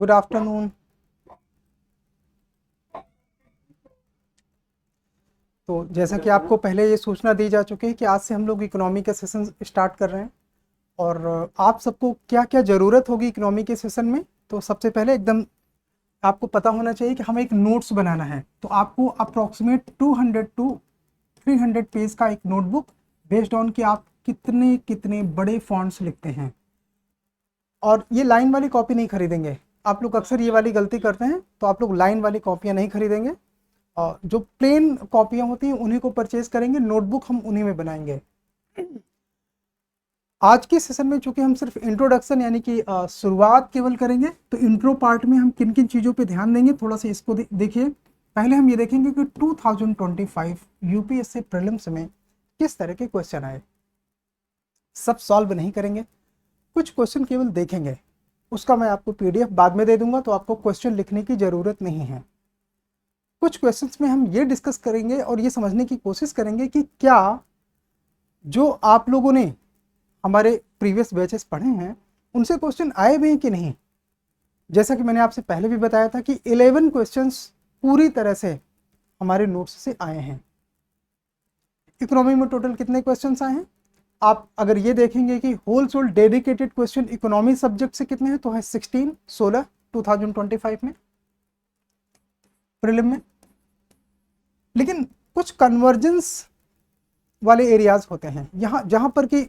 Good afternoon. तो जैसा कि आपको पहले ये सूचना दी जा चुकी है कि आज से हम लोग इकोनॉमी के सेशन स्टार्ट कर रहे हैं और आप सबको क्या क्या ज़रूरत होगी इकोनॉमी के सेशन में। तो सबसे पहले एकदम आपको पता होना चाहिए कि हमें एक नोट्स बनाना है। तो आपको अप्रॉक्सीमेट 200 टू 300 पेज का एक नोटबुक बेस्ड ऑन कि आप कितने कितने बड़े फॉन्ट्स लिखते हैं। और ये लाइन वाली कॉपी नहीं खरीदेंगे। आप लोग अक्सर ये वाली गलती करते हैं, तो आप लोग लाइन वाली कॉपियाँ नहीं खरीदेंगे और जो प्लेन कॉपियाँ होती हैं उन्हीं को परचेज करेंगे। नोटबुक हम उन्हीं में बनाएंगे। आज के सेशन में चूंकि हम सिर्फ इंट्रोडक्शन यानी कि शुरुआत केवल करेंगे, तो इंट्रो पार्ट में हम किन किन चीज़ों पे ध्यान देंगे थोड़ा सा इसको देखिए। पहले हम ये देखेंगे कि 2025 यूपीएससी प्रीलिम्स में किस तरह के क्वेश्चन आए। सब सॉल्व नहीं करेंगे, कुछ क्वेश्चन केवल देखेंगे। उसका मैं आपको पीडीएफ बाद में दे दूंगा, तो आपको क्वेश्चन लिखने की ज़रूरत नहीं है। कुछ क्वेश्चंस में हम ये डिस्कस करेंगे और ये समझने की कोशिश करेंगे कि क्या जो आप लोगों ने हमारे प्रीवियस बैचेस पढ़े हैं उनसे क्वेश्चन आए भी हैं कि नहीं। जैसा कि मैंने आपसे पहले भी बताया था कि 11 क्वेश्चंस पूरी तरह से हमारे नोट्स से आए हैं। इकोनॉमी में टोटल कितने क्वेश्चंस आए हैं, आप अगर ये देखेंगे कि whole sole dedicated question economy subject से कितने हैं, तो है 16 2025 में प्रीलिम में। लेकिन कुछ कन्वर्जेंस वाले एरियाज होते हैं यहाँ, जहाँ पर कि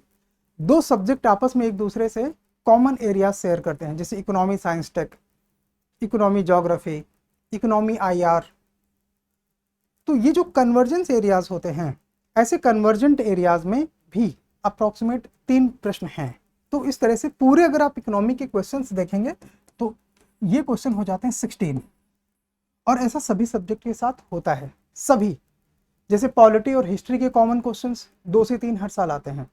दो सब्जेक्ट आपस में एक दूसरे से कॉमन एरियाज शेयर करते हैं, जैसे economy science tech, economy geography, economy IR. तो ये जो कन्वर्जेंस एरियाज होते हैं, ऐसे कन्वर्जेंट एरियाज में भी अप्रॉक्सीमेट 3 प्रश्न हैं। तो इस तरह से पूरे अगर आप इकोनॉमी के क्वेश्चंस देखेंगे तो ये क्वेश्चन हो जाते हैं 16। और ऐसा सभी सब्जेक्ट के साथ होता है, सभी। जैसे पॉलिटी और हिस्ट्री के कॉमन क्वेश्चंस 2 से 3 हर साल आते हैं,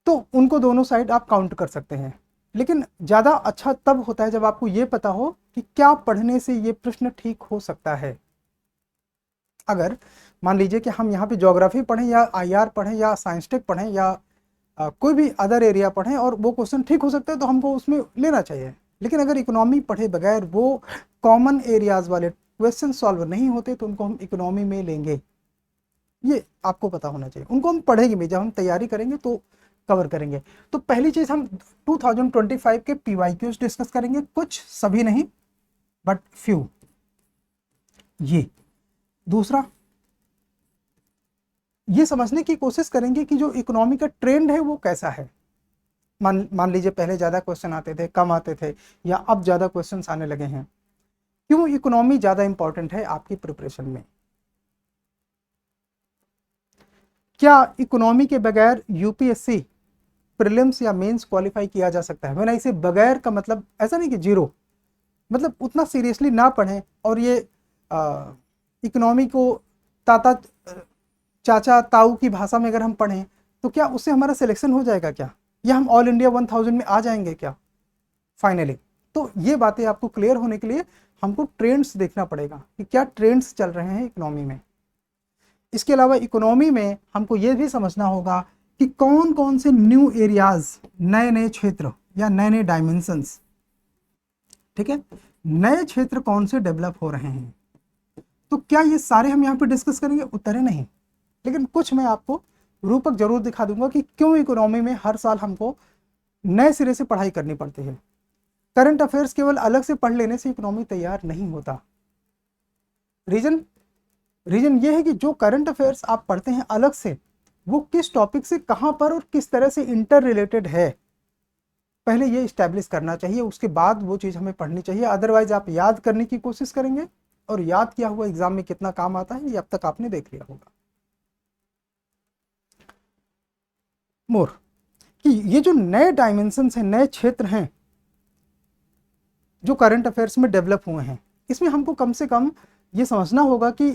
तो उनको दोनों साइड आप काउंट कर सकते हैं। लेकिन ज़्यादा अच्छा तब होता है जब आपको ये पता हो कि क्या पढ़ने से ये प्रश्न ठीक हो सकता है। अगर मान लीजिए कि हम यहाँ पे ज्योग्राफी पढ़ें या आईआर पढ़ें या साइंस टेक पढ़ें या कोई भी अदर एरिया पढ़ें और वो क्वेश्चन ठीक हो सकता है, तो हमको उसमें लेना चाहिए। लेकिन अगर इकोनॉमी पढ़े बगैर वो कॉमन एरियाज वाले क्वेश्चन सॉल्व नहीं होते, तो उनको हम इकोनॉमी में लेंगे। ये आपको पता होना चाहिए। उनको हम पढ़ेंगे भी, जब हम तैयारी करेंगे तो कवर करेंगे। तो पहली चीज हम 2025 के पीवाईक्यूज डिस्कस करेंगे, कुछ, सभी नहीं बट फ्यू। ये दूसरा, ये समझने की कोशिश करेंगे कि जो इकोनॉमी का ट्रेंड है वो कैसा है। मान लीजिए पहले ज़्यादा क्वेश्चन आते थे, कम आते थे, या अब ज़्यादा क्वेश्चन आने लगे हैं। क्यों इकोनॉमी ज़्यादा इंपॉर्टेंट है आपकी प्रिपरेशन में। क्या इकोनॉमी के बगैर यूपीएससी प्रीलिम्स या मेंस क्वालिफाई किया जा सकता है। मैंने इसे बगैर का मतलब ऐसा नहीं कि जीरो, मतलब उतना सीरियसली ना पढ़ें और ये इकोनॉमी को ताता चाचा ताऊ की भाषा में अगर हम पढ़ें, तो क्या उससे हमारा सिलेक्शन हो जाएगा क्या, या हम ऑल इंडिया 1000 में आ जाएंगे क्या फाइनली। तो ये बातें आपको क्लियर होने के लिए हमको ट्रेंड्स देखना पड़ेगा कि क्या ट्रेंड्स चल रहे हैं इकोनॉमी में। इसके अलावा इकोनॉमी में हमको ये भी समझना होगा कि कौन कौन से न्यू एरियाज, नए नए क्षेत्र या नए नए डायमेंशंस, ठीक है, नए क्षेत्र कौन से डेवलप हो रहे हैं। तो क्या ये सारे हम यहाँ पे डिस्कस करेंगे, उत्तर है नहीं। लेकिन कुछ मैं आपको रूपक जरूर दिखा दूंगा कि क्यों इकोनॉमी में हर साल हमको नए सिरे से पढ़ाई करनी पड़ती है। करंट अफेयर्स केवल अलग से पढ़ लेने से इकोनॉमी तैयार नहीं होता। रीजन ये है कि जो करंट अफेयर्स आप पढ़ते हैं अलग से, वो किस टॉपिक से कहां पर और किस तरह से इंटर रिलेटेड है, पहले ये इस्टेब्लिश करना चाहिए। उसके बाद वो चीज़ हमें पढ़नी चाहिए। अदरवाइज आप याद करने की कोशिश करेंगे और याद किया हुआ एग्जाम में कितना काम आता है ये अब तक आपने देख लिया होगा। मोर कि ये जो नए डायमेंशन हैं, नए क्षेत्र हैं जो करंट अफेयर्स में डेवलप हुए हैं, इसमें हमको कम से कम ये समझना होगा कि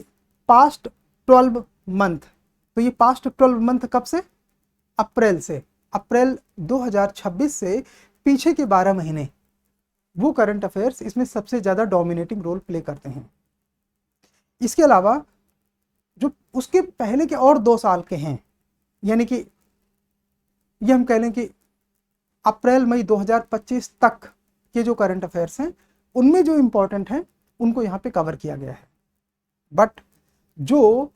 पास्ट 12 मंथ, तो ये पास्ट 12 मंथ कब से, अप्रैल से, अप्रैल 2026 से पीछे के 12 महीने, वो करंट अफेयर्स इसमें सबसे ज़्यादा डोमिनेटिंग रोल प्ले करते हैं। इसके अलावा जो उसके पहले के और 2 साल के हैं, यानी कि ये हम कह लें कि अप्रैल मई 2025 तक के जो करंट अफेयर्स हैं उनमें जो इम्पोर्टेंट हैं उनको यहाँ पे कवर किया गया है। बट जो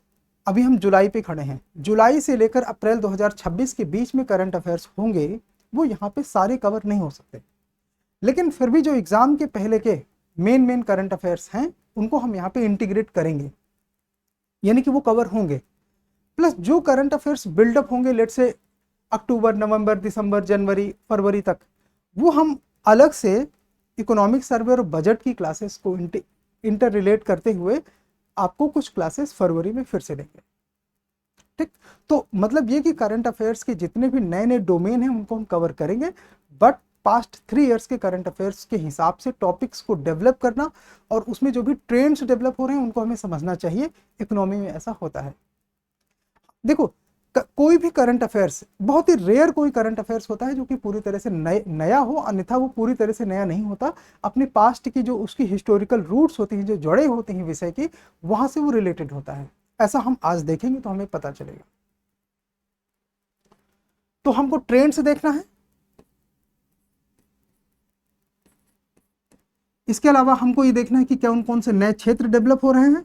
अभी हम जुलाई पे खड़े हैं, जुलाई से लेकर अप्रैल 2026 के बीच में करंट अफेयर्स होंगे वो यहाँ पे सारे कवर नहीं हो सकते, लेकिन फिर भी जो एग्जाम के पहले के मेन करंट अफेयर्स हैं उनको हम यहाँ पे इंटीग्रेट करेंगे, यानी कि वो कवर होंगे। प्लस जो करंट अफेयर्स बिल्डअप होंगे लेट से अक्टूबर, नवंबर, दिसंबर, जनवरी, फरवरी तक, वो हम अलग से इकोनॉमिक सर्वे और बजट की क्लासेस को इंटर रिलेट करते हुए आपको कुछ क्लासेस फरवरी में फिर से देंगे। ठीक, तो मतलब ये कि करंट अफेयर्स के जितने भी नए नए डोमेन हैं उनको हम कवर करेंगे, बट पास्ट 3 इयर्स के करंट अफेयर्स के हिसाब से टॉपिक्स को डेवलप करना और उसमें जो भी ट्रेंड्स डेवलप हो रहे हैं उनको हमें समझना चाहिए। इकोनॉमी में ऐसा होता है। देखो कोई भी करंट अफेयर्स, बहुत ही रेयर कोई करंट अफेयर्स होता है जो कि पूरी तरह से नया हो, अन्यथा वो पूरी तरह से नया नहीं होता। अपने पास्ट की जो उसकी हिस्टोरिकल रूट्स होती हैं, जो जड़ें होती हैं विषय की, वहां से वो रिलेटेड होता है। ऐसा हम आज देखेंगे तो हमें पता चलेगा। तो हमको ट्रेंड्स देखना है, इसके अलावा हमको ये देखना है कि क्या उन कौन से नए क्षेत्र डेवलप हो रहे हैं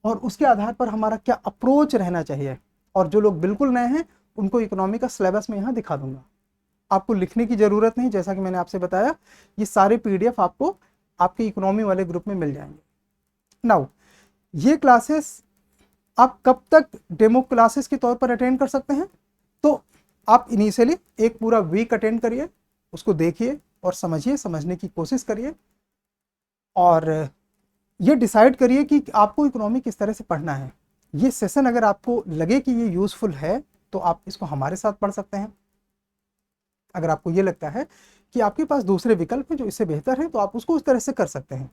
और उसके आधार पर हमारा क्या अप्रोच रहना चाहिए। और जो लोग बिल्कुल नए हैं उनको इकोनॉमी का सिलेबस में यहाँ दिखा दूंगा, आपको लिखने की ज़रूरत नहीं। जैसा कि मैंने आपसे बताया, ये सारे पीडीएफ आपको आपके इकोनॉमी वाले ग्रुप में मिल जाएंगे। नाउ ये क्लासेस आप कब तक डेमो क्लासेस के तौर पर अटेंड कर सकते हैं? तो आप इनिशियली एक पूरा वीक अटेंड करिए, उसको देखिए और समझिए, समझने की कोशिश करिए और ये डिसाइड करिए कि आपको इकोनॉमी किस तरह से पढ़ना है। ये सेशन अगर आपको लगे कि ये यूज़फुल है तो आप इसको हमारे साथ पढ़ सकते हैं। अगर आपको ये लगता है कि आपके पास दूसरे विकल्प हैं जो इससे बेहतर हैं तो आप उसको उस तरह से कर सकते हैं।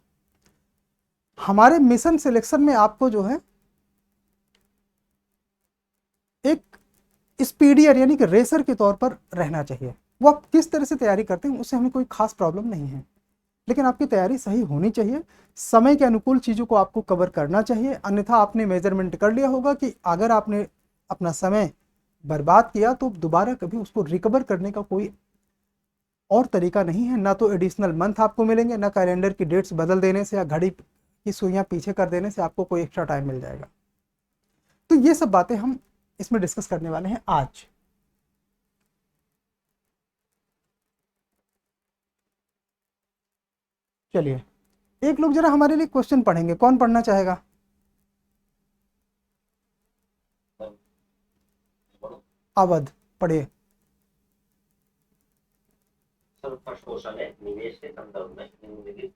हमारे मिशन सिलेक्शन में आपको जो है एक स्पीडियर यानी कि रेसर के तौर पर रहना चाहिए। वो आप किस तरह से तैयारी करते हैं उससे हमें कोई खास प्रॉब्लम नहीं है, लेकिन आपकी तैयारी सही होनी चाहिए। समय के अनुकूल चीज़ों को आपको कवर करना चाहिए, अन्यथा आपने मेजरमेंट कर लिया होगा कि अगर आपने अपना समय बर्बाद किया तो दोबारा कभी उसको रिकवर करने का कोई और तरीका नहीं है। ना तो एडिशनल मंथ आपको मिलेंगे, ना कैलेंडर की डेट्स बदल देने से या घड़ी की सुइयां पीछे कर देने से आपको कोई एक्स्ट्रा टाइम मिल जाएगा। तो ये सब बातें हम इसमें डिस्कस करने वाले हैं आज। चलिए एक लोग जरा हमारे लिए क्वेश्चन पढ़ेंगे, कौन पढ़ना चाहेगा? अवध पढ़िए। सर फर्स्ट क्वेश्चन है, निवेश के संदर्भ में निम्नलिखित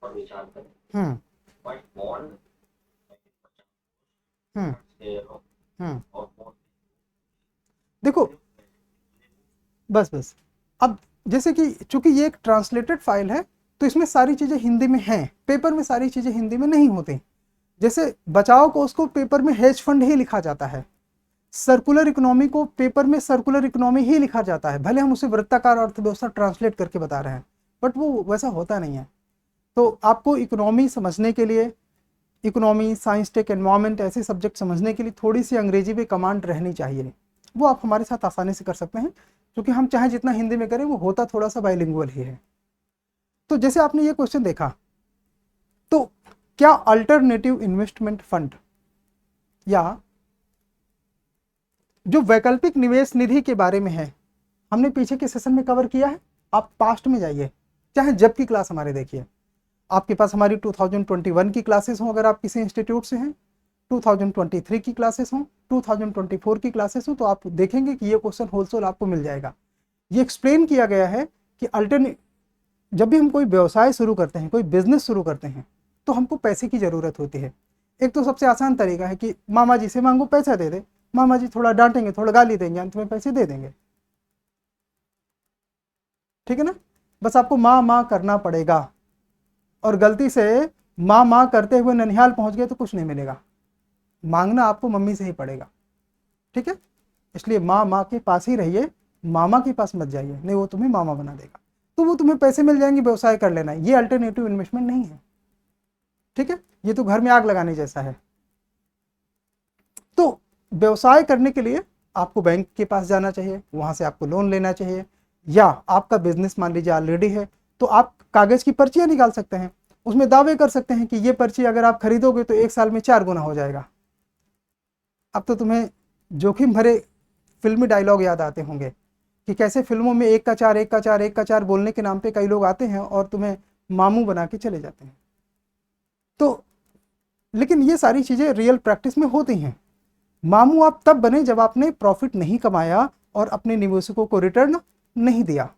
पर विचार करें। फर्स्ट बॉन्ड, और बॉन्ड। देखो बस अब जैसे कि चूंकि ये एक ट्रांसलेटेड फाइल है तो इसमें सारी चीज़ें हिंदी में हैं, पेपर में सारी चीज़ें हिंदी में नहीं होती। जैसे बचाव को उसको पेपर में हेज फंड ही लिखा जाता है, सर्कुलर इकोनॉमी को पेपर में सर्कुलर इकोनॉमी ही लिखा जाता है, भले हम उसे वृत्ताकार अर्थव्यवस्था ट्रांसलेट करके बता रहे हैं, बट वो वैसा होता नहीं है। तो आपको इकोनॉमी समझने के लिए, इकोनॉमी, साइंस, टेक, एनवायरमेंट ऐसे सब्जेक्ट समझने के लिए थोड़ी सी अंग्रेजी में कमांड रहनी चाहिए। वो आप हमारे साथ आसानी से कर सकते हैं, क्योंकि हम चाहे जितना हिंदी में करें वो होता थोड़ा सा बाइलिंगुअल ही है। तो जैसे आपने ये क्वेश्चन देखा, तो क्या अल्टरनेटिव इन्वेस्टमेंट फंड या जो वैकल्पिक निवेश निधि के बारे में है, हमने पीछे के सेशन में कवर किया है। आप पास्ट में जाइए, चाहे जब की क्लास हमारे देखिए, आपके पास हमारी 2021 की क्लासेस हों, अगर आप किसी इंस्टीट्यूट से हैं, 2023 की क्लासेस हों, 2024 की क्लासेस हों, तो आप देखेंगे कि ये क्वेश्चन होलसेल आपको मिल जाएगा। ये एक्सप्लेन किया गया है कि जब भी हम कोई व्यवसाय शुरू करते हैं, कोई बिजनेस शुरू करते हैं, तो हमको पैसे की ज़रूरत होती है। एक तो सबसे आसान तरीका है कि मामा जी से मांगो, पैसा दे दे। मामा जी थोड़ा डांटेंगे, थोड़ा गाली देंगे, अंत में पैसे दे देंगे। ठीक है ना? बस आपको माँ माँ करना पड़ेगा, और गलती से माँ माँ करते हुए ननिहाल पहुंच गए तो कुछ नहीं मिलेगा। मांगना आपको मम्मी से ही पड़ेगा। ठीक है? इसलिए माँ माँ के पास ही रहिए, मामा के पास मत जाइए, नहीं वो तुम्हें मामा बना देगा। तो वो तुम्हें पैसे मिल जाएंगे, व्यवसाय कर लेना। ये अल्टरनेटिव इन्वेस्टमेंट नहीं है। ठीक है? ये तो घर में आग लगाने जैसा है। तो व्यवसाय करने के लिए आपको बैंक के पास जाना चाहिए, वहां से आपको लोन लेना चाहिए, या आपका बिजनेस मान लीजिए ऑलरेडी है तो आप कागज़ की पर्चियाँ निकाल सकते हैं, उसमें दावे कर सकते हैं कि ये पर्ची अगर आप खरीदोगे तो 1 साल में 4 गुना हो जाएगा। अब तो तुम्हें जोखिम भरे फिल्मी डायलॉग याद आते होंगे कि कैसे फिल्मों में 1 का 4, 1 का 4, 1 का 4 बोलने के नाम पे कई लोग आते हैं और तुम्हें मामू बना के चले जाते हैं। तो लेकिन ये सारी चीज़ें रियल प्रैक्टिस में होती हैं। मामू आप तब बने जब आपने प्रॉफिट नहीं कमाया और अपने निवेशकों को रिटर्न नहीं दिया,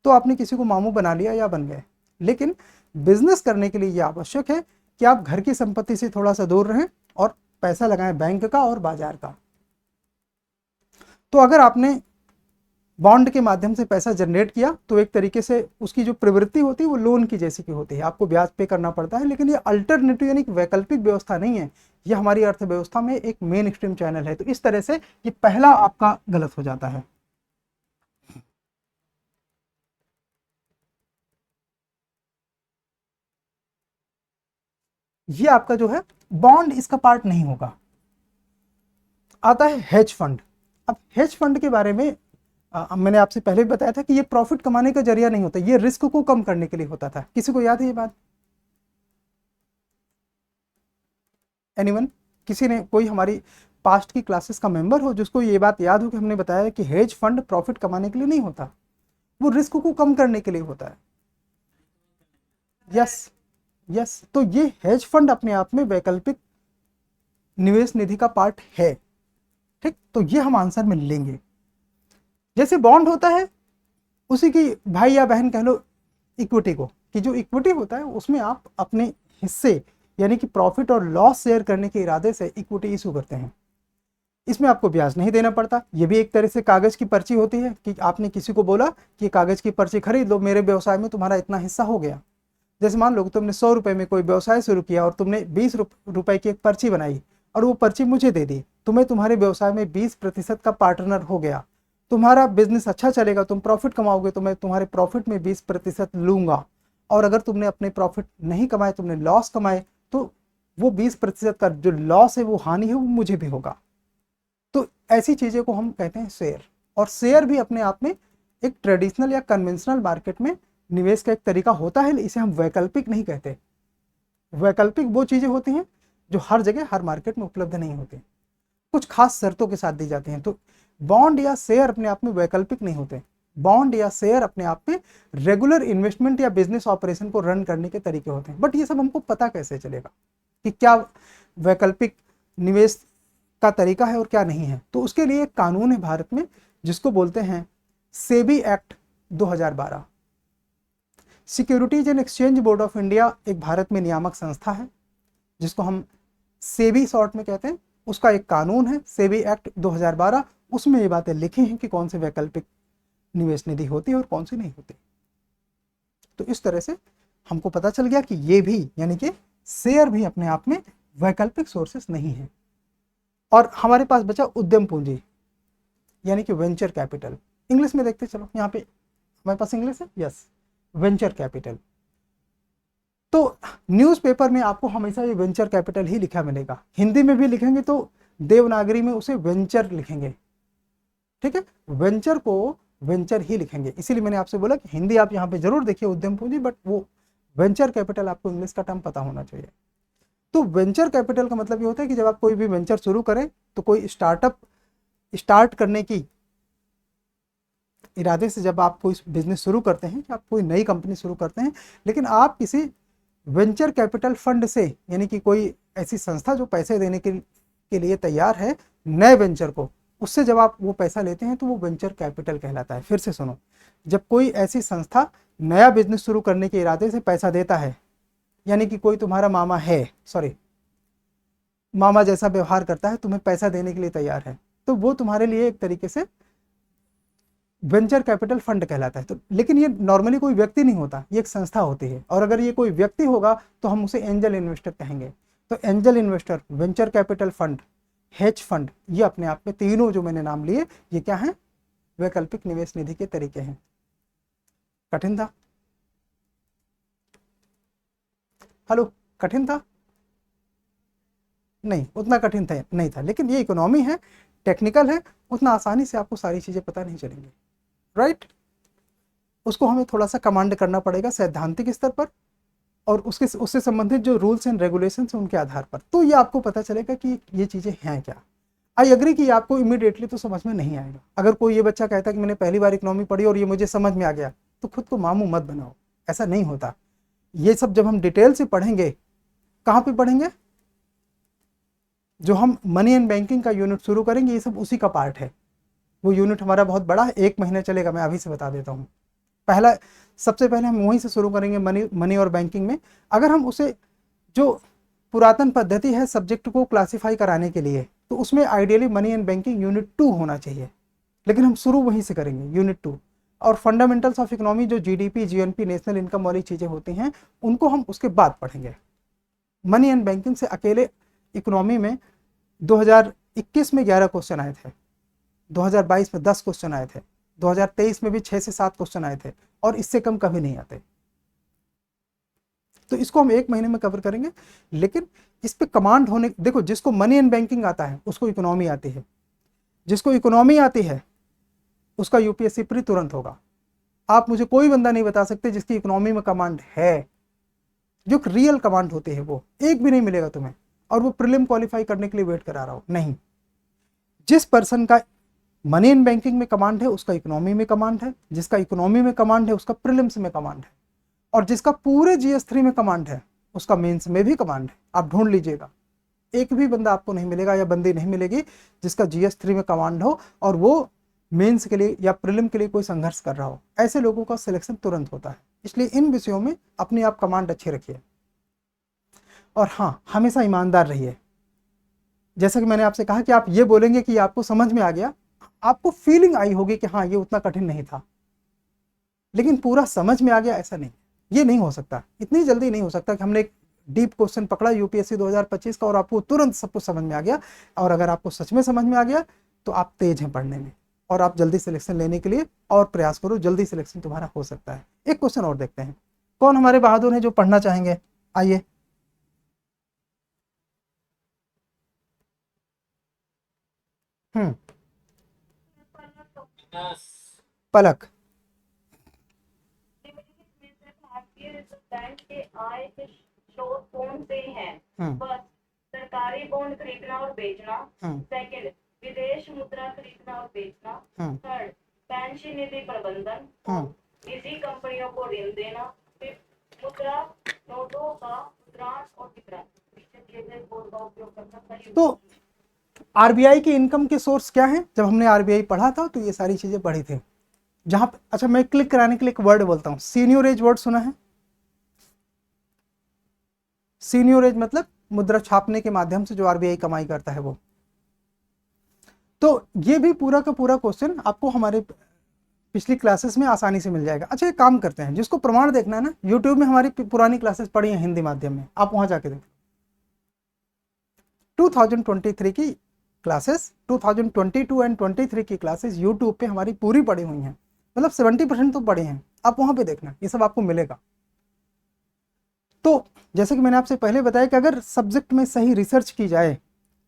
तो आपने किसी को मामू बना लिया या बन गए। लेकिन बिजनेस करने के लिए यह आवश्यक है कि आप घर की संपत्ति से थोड़ा सा दूर रहें और पैसा लगाएं बैंक का और बाजार का। तो अगर आपने बॉन्ड के माध्यम से पैसा जनरेट किया तो एक तरीके से उसकी जो प्रवृत्ति होती है वो लोन की जैसी की होती है, आपको ब्याज पे करना पड़ता है। लेकिन ये अल्टरनेटिव यानी वैकल्पिक व्यवस्था नहीं है, ये हमारी अर्थव्यवस्था में एक मेन स्ट्रीम चैनल है। तो इस तरह से ये पहला आपका गलत हो जाता है। ये आपका जो है बॉन्ड इसका पार्ट नहीं होगा। आता है हेज फंड। अब हेज फंड के बारे में मैंने आपसे पहले भी बताया था कि ये प्रॉफिट कमाने का जरिया नहीं होता, ये रिस्क को कम करने के लिए होता था। किसी को याद है ये बात? एनीवन? किसी ने, कोई हमारी पास्ट की क्लासेस का मेंबर हो जिसको ये बात याद हो कि हमने बताया कि हेज फंड प्रॉफिट कमाने के लिए नहीं होता, वो रिस्क को कम करने के लिए होता है। Yes yes. तो ये हेज फंड अपने आप में वैकल्पिक निवेश निधि का पार्ट है। ठीक, तो ये हम आंसर में लेंगे। जैसे बॉन्ड होता है उसी की भाई या बहन कह लो इक्विटी को, कि जो इक्विटी होता है उसमें आप अपने हिस्से यानी कि प्रॉफिट और लॉस शेयर करने के इरादे से इक्विटी इशू करते हैं। इसमें आपको ब्याज नहीं देना पड़ता, ये भी एक तरह से कागज की पर्ची होती है कि आपने किसी को बोला कि कागज की पर्ची खरीद लो, मेरे व्यवसाय में तुम्हारा इतना हिस्सा हो गया। जैसे मान लो तुमने 100 रुपए में कोई व्यवसाय शुरू किया और तुमने 20 रुपए की एक पर्ची बनाई और वो पर्ची मुझे दे दी, तुम्हें तुम्हारे व्यवसाय में 20% का पार्टनर हो गया। तुम्हारा बिजनेस अच्छा चलेगा, तुम प्रॉफिट कमाओगे तो मैं तुम्हारे प्रॉफिट में 20% लूंगा। और अगर तुमने अपने प्रॉफिट नहीं कमाए, तुमने लॉस कमाए, तो वो 20% का जो लॉस है, वो हानि है, वो मुझे भी होगा। तो ऐसी चीज़ें को हम कहते हैं शेयर। और शेयर भी अपने आप में एक ट्रेडिशनल या कन्वेंशनल मार्केट में निवेश का एक तरीका होता है, इसे हम वैकल्पिक नहीं कहते। वैकल्पिक वो चीज़ें होती हैं जो हर जगह हर मार्केट में उपलब्ध नहीं होती, कुछ खास शर्तों के साथ दी जाती हैं। तो बॉन्ड या शेयर अपने आप में वैकल्पिक नहीं होते। बॉन्ड या शेयर अपने आप में रेगुलर इन्वेस्टमेंट या बिजनेस ऑपरेशन को रन करने के तरीके होते हैं। बट ये सब हमको पता कैसे चलेगा कि क्या वैकल्पिक निवेश का तरीका है और क्या नहीं है? तो उसके लिए एक कानून है भारत में जिसको बोलते हैं SEBI act 2012। Securities and exchange board of India एक भारत में नियामक संस्था है जिसको हम सेबी शॉर्ट में कहते हैं। उसका एक कानून है सेबी एक्ट 2012, उसमें ये बातें लिखी हैं कि कौन से वैकल्पिक निवेश निधि होती है और कौन सी नहीं होती। तो इस तरह से हमको पता चल गया कि ये भी यानी कि शेयर भी अपने आप में वैकल्पिक सोर्सेस नहीं है। और हमारे पास बचा उद्यम पूंजी यानी कि वेंचर कैपिटल। इंग्लिश में देखते चलो, यहाँ पे हमारे पास इंग्लिश है, यस, वेंचर कैपिटल। तो न्यूज़पेपर में आपको हमेशा ये वेंचर कैपिटल ही लिखा मिलेगा। हिंदी में भी लिखेंगे तो देवनागरी में उसे वेंचर लिखेंगे। ठीक है, वेंचर को वेंचर ही लिखेंगे। इसीलिए मैंने आपसे बोला कि हिंदी आप यहाँ पे जरूर देखिए उद्यम पूंजी, बट वो वेंचर कैपिटल आपको इंग्लिश का टर्म पता होना चाहिए। तो वेंचर कैपिटल का मतलब ये होता है कि जब आप कोई भी वेंचर शुरू करें तो कोई स्टार्टअप स्टार्ट करने की इरादे से जब आप कोई बिजनेस शुरू करते हैं, आप कोई नई कंपनी शुरू करते हैं, लेकिन आप किसी वेंचर कैपिटल फंड से यानी कि कोई ऐसी संस्था जो पैसे देने के लिए तैयार है नए वेंचर को, उससे जब आप वो पैसा लेते हैं तो वो वेंचर कैपिटल कहलाता है। फिर से सुनो, जब कोई ऐसी संस्था नया बिजनेस शुरू करने के इरादे से पैसा देता है, यानी कि कोई तुम्हारा मामा है, सॉरी मामा जैसा व्यवहार करता है, तुम्हें पैसा देने के लिए तैयार है, तो वो तुम्हारे लिए एक तरीके से वेंचर कैपिटल फंड कहलाता है। तो लेकिन ये नॉर्मली कोई व्यक्ति नहीं होता, ये एक संस्था होती है। और अगर ये कोई व्यक्ति होगा तो हम उसे एंजल इन्वेस्टर कहेंगे। तो angel investor, venture capital fund, hedge fund, ये अपने आप में तीनों जो मैंने नाम लिए ये क्या है? वैकल्पिक निवेश निधि के तरीके हैं। कठिन था? हेलो, कठिन था? नहीं, उतना कठिन था नहीं था, लेकिन ये इकोनॉमी है, टेक्निकल है, उतना आसानी से आपको सारी चीजें पता नहीं चलेंगी, राइट? उसको हमें थोड़ा सा कमांड करना पड़ेगा सैद्धांतिक स्तर पर और उससे संबंधित जो रूल्स एंड रेगुलेशन हैं उनके आधार पर। तो ये आपको पता चलेगा कि ये चीज़ें हैं क्या। आई एग्री कि आपको इमीडिएटली तो समझ में नहीं आएगा। अगर कोई ये बच्चा कहता है कि मैंने पहली बार इकोनॉमी पढ़ी और ये मुझे समझ में आ गया, तो खुद को मामू मत बनाओ, ऐसा नहीं होता। ये सब जब हम डिटेल से पढ़ेंगे, कहाँ पे पढ़ेंगे, जो हम मनी एंड बैंकिंग का यूनिट शुरू करेंगे, ये सब उसी का पार्ट है। वो यूनिट हमारा बहुत बड़ा है, 1 महीने चलेगा, मैं अभी से बता देता हूँ। सबसे पहले हम वहीं से शुरू करेंगे, मनी और बैंकिंग में। अगर हम उसे जो पुरातन पद्धति है सब्जेक्ट को क्लासिफाई कराने के लिए, तो उसमें ideally money and banking unit 2 होना चाहिए, लेकिन हम शुरू वहीं से करेंगे, यूनिट 2। और फंडामेंटल्स ऑफ इकोनॉमी, जो जीडीपी, जीएनपी, नेशनल इनकम वाली चीज़ें होती हैं, उनको हम उसके बाद पढ़ेंगे। मनी एंड बैंकिंग से अकेले इकोनॉमी में 2021 में 11 क्वेश्चन आए थे, 2022 में 10 क्वेश्चन आए थे, 2023 में भी 6 से 7 क्वेश्चन आए थे, और इससे कम कभी नहीं आते। तो इसको हम 1 महीने में कवर करेंगे। लेकिन इस पे कमांड होने, देखो, जिसको मनी एंड बैंकिंग आता है उसको इकोनॉमी आती है, जिसको इकोनॉमी आती है उसका यूपीएससी प्री तुरंत होगा। आप मुझे कोई बंदा नहीं बता सकते जिसकी इकोनॉमी में कमांड है, जो रियल कमांड होती है, वो एक भी नहीं मिलेगा तुम्हें, और वो प्रीलिम क्वालिफाई करने के लिए वेट करा रहा हो, नहीं। जिस पर्सन का मनी एंड बैंकिंग में कमांड है उसका इकोनॉमी में कमांड है, जिसका इकोनॉमी में कमांड है उसका प्रीलिम्स में कमांड है, और जिसका पूरे जीएस 3 में कमांड है उसका मेंस में भी कमांड है। आप ढूंढ लीजिएगा, एक भी बंदा आपको नहीं मिलेगा या बंदी नहीं मिलेगी जिसका जीएस 3 में कमांड हो और वो मेंस के लिए या प्रीलिम के लिए कोई संघर्ष कर रहा हो। ऐसे लोगों का सिलेक्शन तुरंत होता है। इसलिए इन विषयों में अपने आप कमांड अच्छे रखिए, और हाँ, हमेशा ईमानदार रहिए। जैसा कि मैंने आपसे कहा कि आप ये बोलेंगे कि आपको समझ में आ गया, आपको फीलिंग आई होगी कि हाँ ये उतना कठिन नहीं था, लेकिन पूरा समझ में आ गया, ऐसा नहीं। ये नहीं हो सकता, इतनी जल्दी नहीं हो सकता कि हमने एक डीप क्वेश्चन पकड़ा यूपीएससी 2025 का और आपको तुरंत सब कुछ समझ में आ गया। और अगर आपको सच में समझ में आ गया तो आप तेज हैं पढ़ने में, और आप जल्दी सिलेक्शन लेने के लिए और प्रयास करो, जल्दी सिलेक्शन तुम्हारा हो सकता है। एक क्वेश्चन और देखते हैं, कौन हमारे बहादुर हैं जो पढ़ना चाहेंगे, आइए। पलक, बैंक के आय के स्रोत कौन से हैं? हम्म, फर्स्ट, सरकारी बॉन्ड खरीदना और बेचना। सेकंड, विदेश मुद्रा खरीदना और बेचना। थर्ड, पेंशन निधि प्रबंधन। निजी कंपनियों को ऋण देना। फिफ्थ, मुद्रा नोटों का मुद्रांक और वितरण। का उपयोग करना। तो आरबीआई की इनकम के सोर्स क्या है? जब हमने आरबीआई पढ़ा था तो ये सारी चीजें पढ़ी थी। जहां अच्छा, मैं क्लिक कराने के लिए एक वर्ड बोलता हूं, सीनियोरेज वर्ड सुना है? सीनियोरेज मतलब मुद्रा छापने के माध्यम से जो आरबीआई कमाई करता है वो। तो ये भी पूरा का पूरा क्वेश्चन आपको हमारे पिछली क्लासेस में आसानी से मिल जाएगा। अच्छा, एक काम करते हैं, जिसको प्रमाण देखना है ना, यूट्यूब में हमारी पुरानी क्लासेस पढ़ी हैं हिंदी माध्यम में, आप वहां जाके देखो। 2023 की क्लासेस, 2022 एंड 23 की क्लासेस यूट्यूब पे हमारी पूरी पड़ी हुई हैं, मतलब 70% तो पढ़े हैं। आप वहां पे देखना, ये सब आपको मिलेगा। तो जैसे कि मैंने आपसे पहले बताया कि अगर सब्जेक्ट में सही रिसर्च की जाए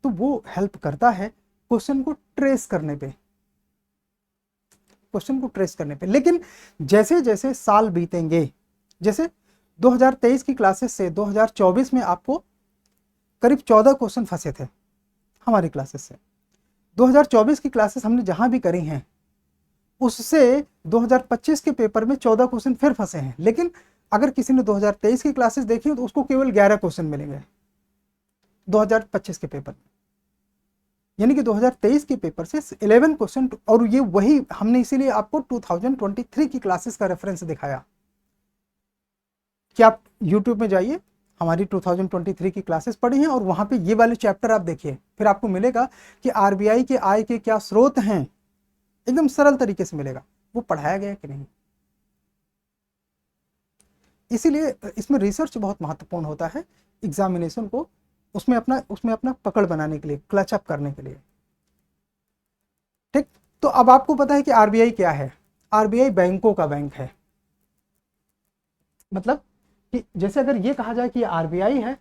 तो वो हेल्प करता है क्वेश्चन को ट्रेस करने पे, लेकिन जैसे जैसे साल बीतेंगे, जैसे 2023 की क्लासेस से 2024 में आपको करीब 14 क्वेश्चन फंसे थे हमारी क्लासेस से। 2024 की क्लासेस हमने जहां भी करी हैं उससे 2025 के पेपर में 14 क्वेश्चन फिर फंसे हैं। लेकिन अगर किसी ने 2023 की क्लासेस देखी तो उसको केवल 11 क्वेश्चन मिलेंगे 2025 के पेपर में, यानी कि 2023 के पेपर से 11 क्वेश्चन। और ये वही हमने इसीलिए आपको 2023 की क्लासेस का रेफरेंस दिखाया कि आप YouTube में जाइए, हमारी 2023 की क्लासेस पढ़ी हैं और वहां पे ये वाले चैप्टर आप देखिए, फिर आपको मिलेगा कि आरबीआई के आय के क्या स्रोत हैं, एकदम सरल तरीके से मिलेगा, वो पढ़ाया गया कि नहीं। इसीलिए इसमें रिसर्च बहुत महत्वपूर्ण होता है एग्जामिनेशन को उसमें अपना पकड़ बनाने के लिए, क्लच अप करने के लिए। ठीक, तो अब आपको पता है कि आरबीआई क्या है। आरबीआई बैंकों का बैंक है। मतलब कि जैसे अगर ये कहा जाए कि आरबीआई है,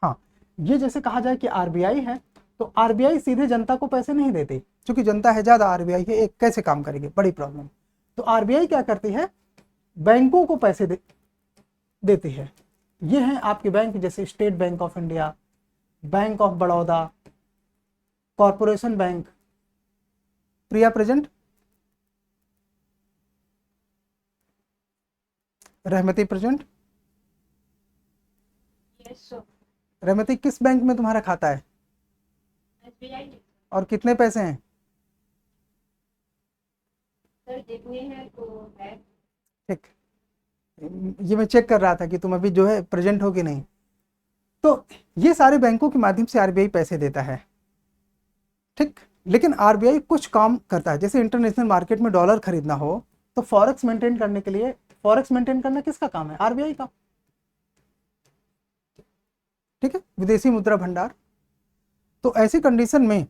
हाँ, ये जैसे कहा जाए कि आरबीआई है, तो आरबीआई सीधे जनता को पैसे नहीं देती, क्योंकि जनता है ज़्यादा, आरबीआई है एक, कैसे काम करेगी, बड़ी प्रॉब्लम। तो आरबीआई क्या करती है, बैंकों को पैसे देती है। ये हैं आपके बैंक, जैसे State Bank of India, Bank of Baroda, Corporation Bank. Priya present, Rahmati present. Yes sir. Rahmati, किस बैंक में तुम्हारा खाता है एसबीआई और कितने पैसे हैं? सर जितने हैं तो है। ठीक, ये मैं चेक कर रहा था कि तुम अभी जो है प्रेजेंट हो कि नहीं। तो ये सारे बैंकों के माध्यम से आरबीआई पैसे देता है, ठीक। लेकिन आरबीआई कुछ काम करता है, जैसे इंटरनेशनल मार्केट में डॉलर खरीदना हो तो फॉरेक्स मेंटेन करने के लिए, फॉरेक्स मेंटेन करना किसका काम है, आरबीआई का, ठीक है, विदेशी मुद्रा भंडार। तो ऐसी कंडीशन में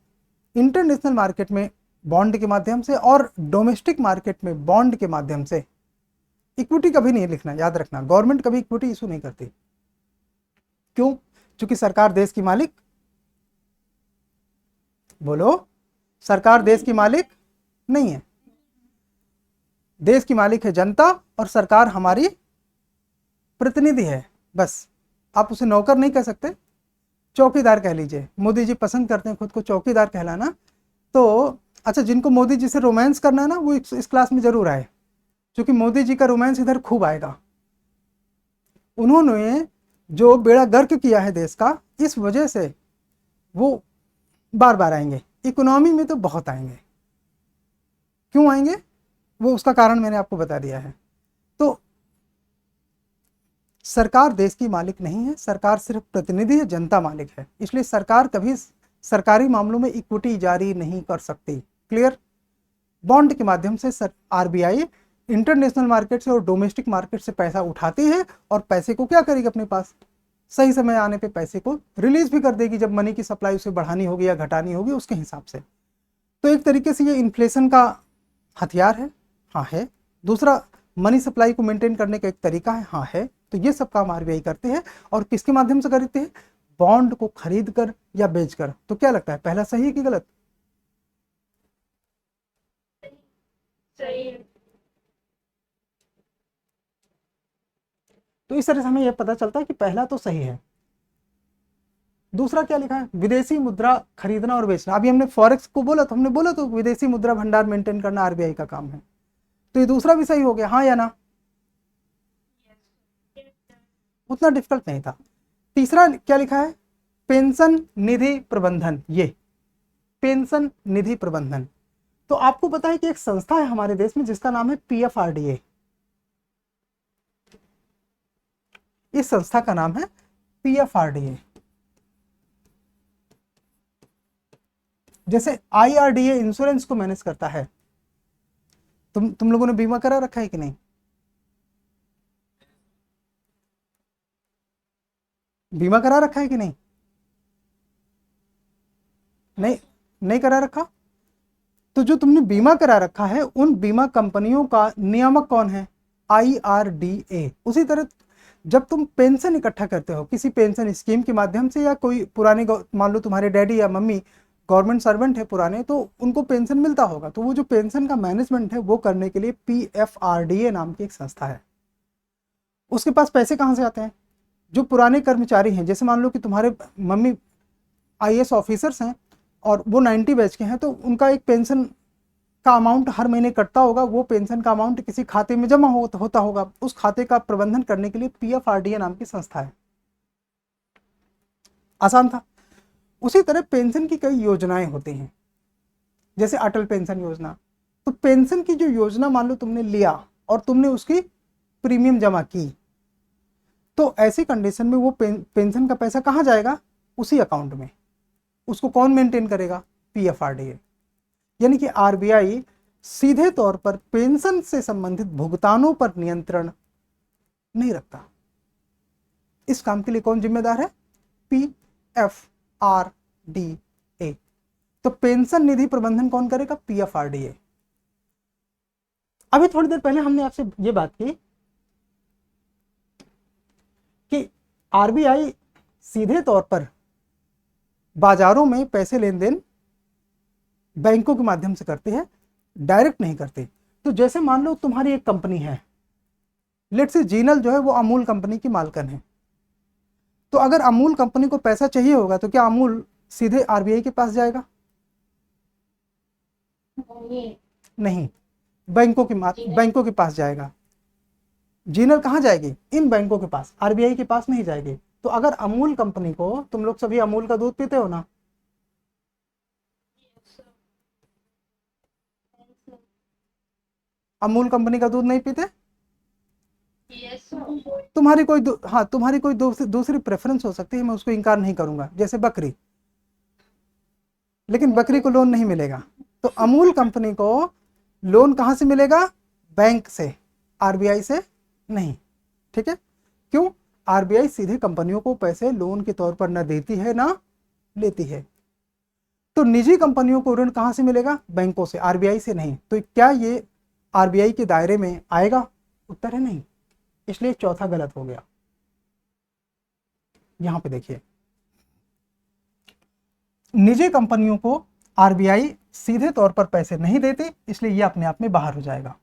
इंटरनेशनल मार्केट में बॉन्ड के माध्यम से और डोमेस्टिक मार्केट में बॉन्ड के माध्यम से, इक्विटी कभी नहीं लिखना, याद रखना, गवर्नमेंट कभी इक्विटी इशू नहीं करती। क्यों? क्योंकि सरकार देश की मालिक, बोलो, सरकार देश की मालिक नहीं है। देश की मालिक है जनता और सरकार हमारी प्रतिनिधि है, बस। आप उसे नौकर नहीं कह सकते, चौकीदार कह लीजिए। मोदी जी पसंद करते हैं खुद को चौकीदार कहलाना। तो अच्छा, जिनको मोदी जी से रोमांस करना है ना, वो इस क्लास में जरूर आए, क्योंकि मोदी जी का रोमांस इधर खूब आएगा। उन्होंने जो बेड़ा गर्क किया है देश का, इस वजह से वो बार बार आएंगे। इकोनॉमी में तो बहुत आएंगे। क्यों आएंगे, वो उसका कारण मैंने आपको बता दिया है। तो सरकार देश की मालिक नहीं है, सरकार सिर्फ प्रतिनिधि है, जनता मालिक है। इसलिए सरकार कभी सरकारी मामलों में इक्विटी जारी नहीं कर सकती। क्लियर? बॉन्ड के माध्यम से आरबीआई इंटरनेशनल मार्केट से और डोमेस्टिक मार्केट से पैसा उठाती है और पैसे को क्या करेगी अपने पास, सही समय आने पे पैसे को रिलीज भी कर देगी, जब मनी की सप्लाई उसे बढ़ानी होगी या घटानी होगी उसके हिसाब से। तो एक तरीके से ये इन्फ्लेशन का हथियार है, हाँ है। दूसरा, मनी सप्लाई को मेंटेन करने का एक तरीका है, हाँ है। तो ये सब काम आरबीआई करते हैं, और किसके माध्यम से करते हैं, बॉन्ड को खरीद कर या बेच कर। तो क्या लगता है, पहला सही है कि गलत? सही है। तो इस तरह से हमें यह पता चलता है कि पहला तो सही है। दूसरा क्या लिखा है, विदेशी मुद्रा खरीदना और बेचना। अभी हमने फॉरेक्स को बोला, तो हमने बोला तो विदेशी मुद्रा भंडार मेंटेन करना आरबीआई का काम है। तो ये दूसरा भी सही हो गया, हाँ या ना? उतना डिफिकल्ट नहीं था। तीसरा क्या लिखा है, पेंशन निधि प्रबंधन। ये पेंशन निधि प्रबंधन, तो आपको पता है कि एक संस्था है हमारे देश में जिसका नाम है पीएफआरडीए। इस संस्था का नाम है पीएफआरडीए। जैसे आईआरडीए इंश्योरेंस को मैनेज करता है। तुम लोगों ने बीमा करा रखा है कि नहीं? बीमा करा रखा है कि नहीं? नहीं, नहीं करा रखा। तो जो तुमने बीमा करा रखा है, उन बीमा कंपनियों का नियामक कौन है, आईआरडीए। उसी तरह जब तुम पेंशन इकट्ठा करते हो किसी पेंशन स्कीम के माध्यम से, या कोई पुराने, मान लो तुम्हारे डैडी या मम्मी गवर्नमेंट सर्वेंट है पुराने, तो उनको पेंशन मिलता होगा, तो वो जो पेंशन का मैनेजमेंट है वो करने के लिए पीएफआरडीए नाम की एक संस्था है। उसके पास पैसे कहाँ से आते हैं, जो पुराने कर्मचारी हैं, जैसे मान लो कि तुम्हारे मम्मी आईएएस ऑफिसर्स हैं और वो 90 बैच के हैं, तो उनका एक पेंशन का अमाउंट हर महीने कटता होगा। वो पेंशन का अमाउंट किसी खाते में जमा होता होगा। उस खाते का प्रबंधन करने के लिए पीएफआरडीए नाम की संस्था है। आसान था। उसी तरह पेंशन की कई योजनाएं होती हैं, जैसे अटल पेंशन योजना। तो पेंशन की जो योजना मान लो तुमने लिया और तुमने उसकी प्रीमियम जमा की, तो ऐसी कंडीशन में वो पेंशन का पैसा कहाँ जाएगा, उसी अकाउंट में। उसको कौन मेंटेन करेगा, पीएफआरडीए। यानी कि आरबीआई सीधे तौर पर पेंशन से संबंधित भुगतानों पर नियंत्रण नहीं रखता। इस काम के लिए कौन जिम्मेदार है, पीएफआरडीए। तो पेंशन निधि प्रबंधन कौन करेगा, पीएफआरडीए। अभी थोड़ी देर पहले हमने आपसे ये बात की कि आरबीआई सीधे तौर पर बाजारों में पैसे लेन देन बैंकों के माध्यम से करते हैं, डायरेक्ट नहीं करते। तो जैसे मान लो तुम्हारी एक कंपनी है, लेट्स से जीनल जो है वो अमूल कंपनी की मालकन है, तो अगर अमूल कंपनी को पैसा चाहिए होगा तो क्या अमूल सीधे आरबीआई के पास जाएगा? नहीं, बैंकों के पास जाएगा। जीनल कहाँ जाएगी? इन बैंकों के पास, आरबीआई के पास नहीं जाएगी। तो अगर अमूल कंपनी को, तुम लोग सभी अमूल का दूध पीते हो ना, अमूल कंपनी का दूध नहीं पीते? तुम्हारी कोई हाँ, तुम्हारी कोई दूसरी प्रेफरेंस हो सकती है, मैं उसको इनकार नहीं करूंगा, जैसे बकरी, लेकिन बकरी को लोन नहीं मिलेगा। तो अमूल कंपनी को लोन कहां से मिलेगा? बैंक से, आरबीआई से नहीं। ठीक है? क्यों? आरबीआई सीधे कंपनियों को पैसे लोन के तौर पर न देती है ना लेती है। तो निजी कंपनियों को ऋण कहां से मिलेगा? बैंकों से, आरबीआई से नहीं। तो क्या ये आरबीआई के दायरे में आएगा? उत्तर है नहीं, इसलिए चौथा गलत हो गया। यहां पे देखिए, निजी कंपनियों को आरबीआई सीधे तौर पर पैसे नहीं देती, इसलिए ये अपने आप में बाहर हो जाएगा,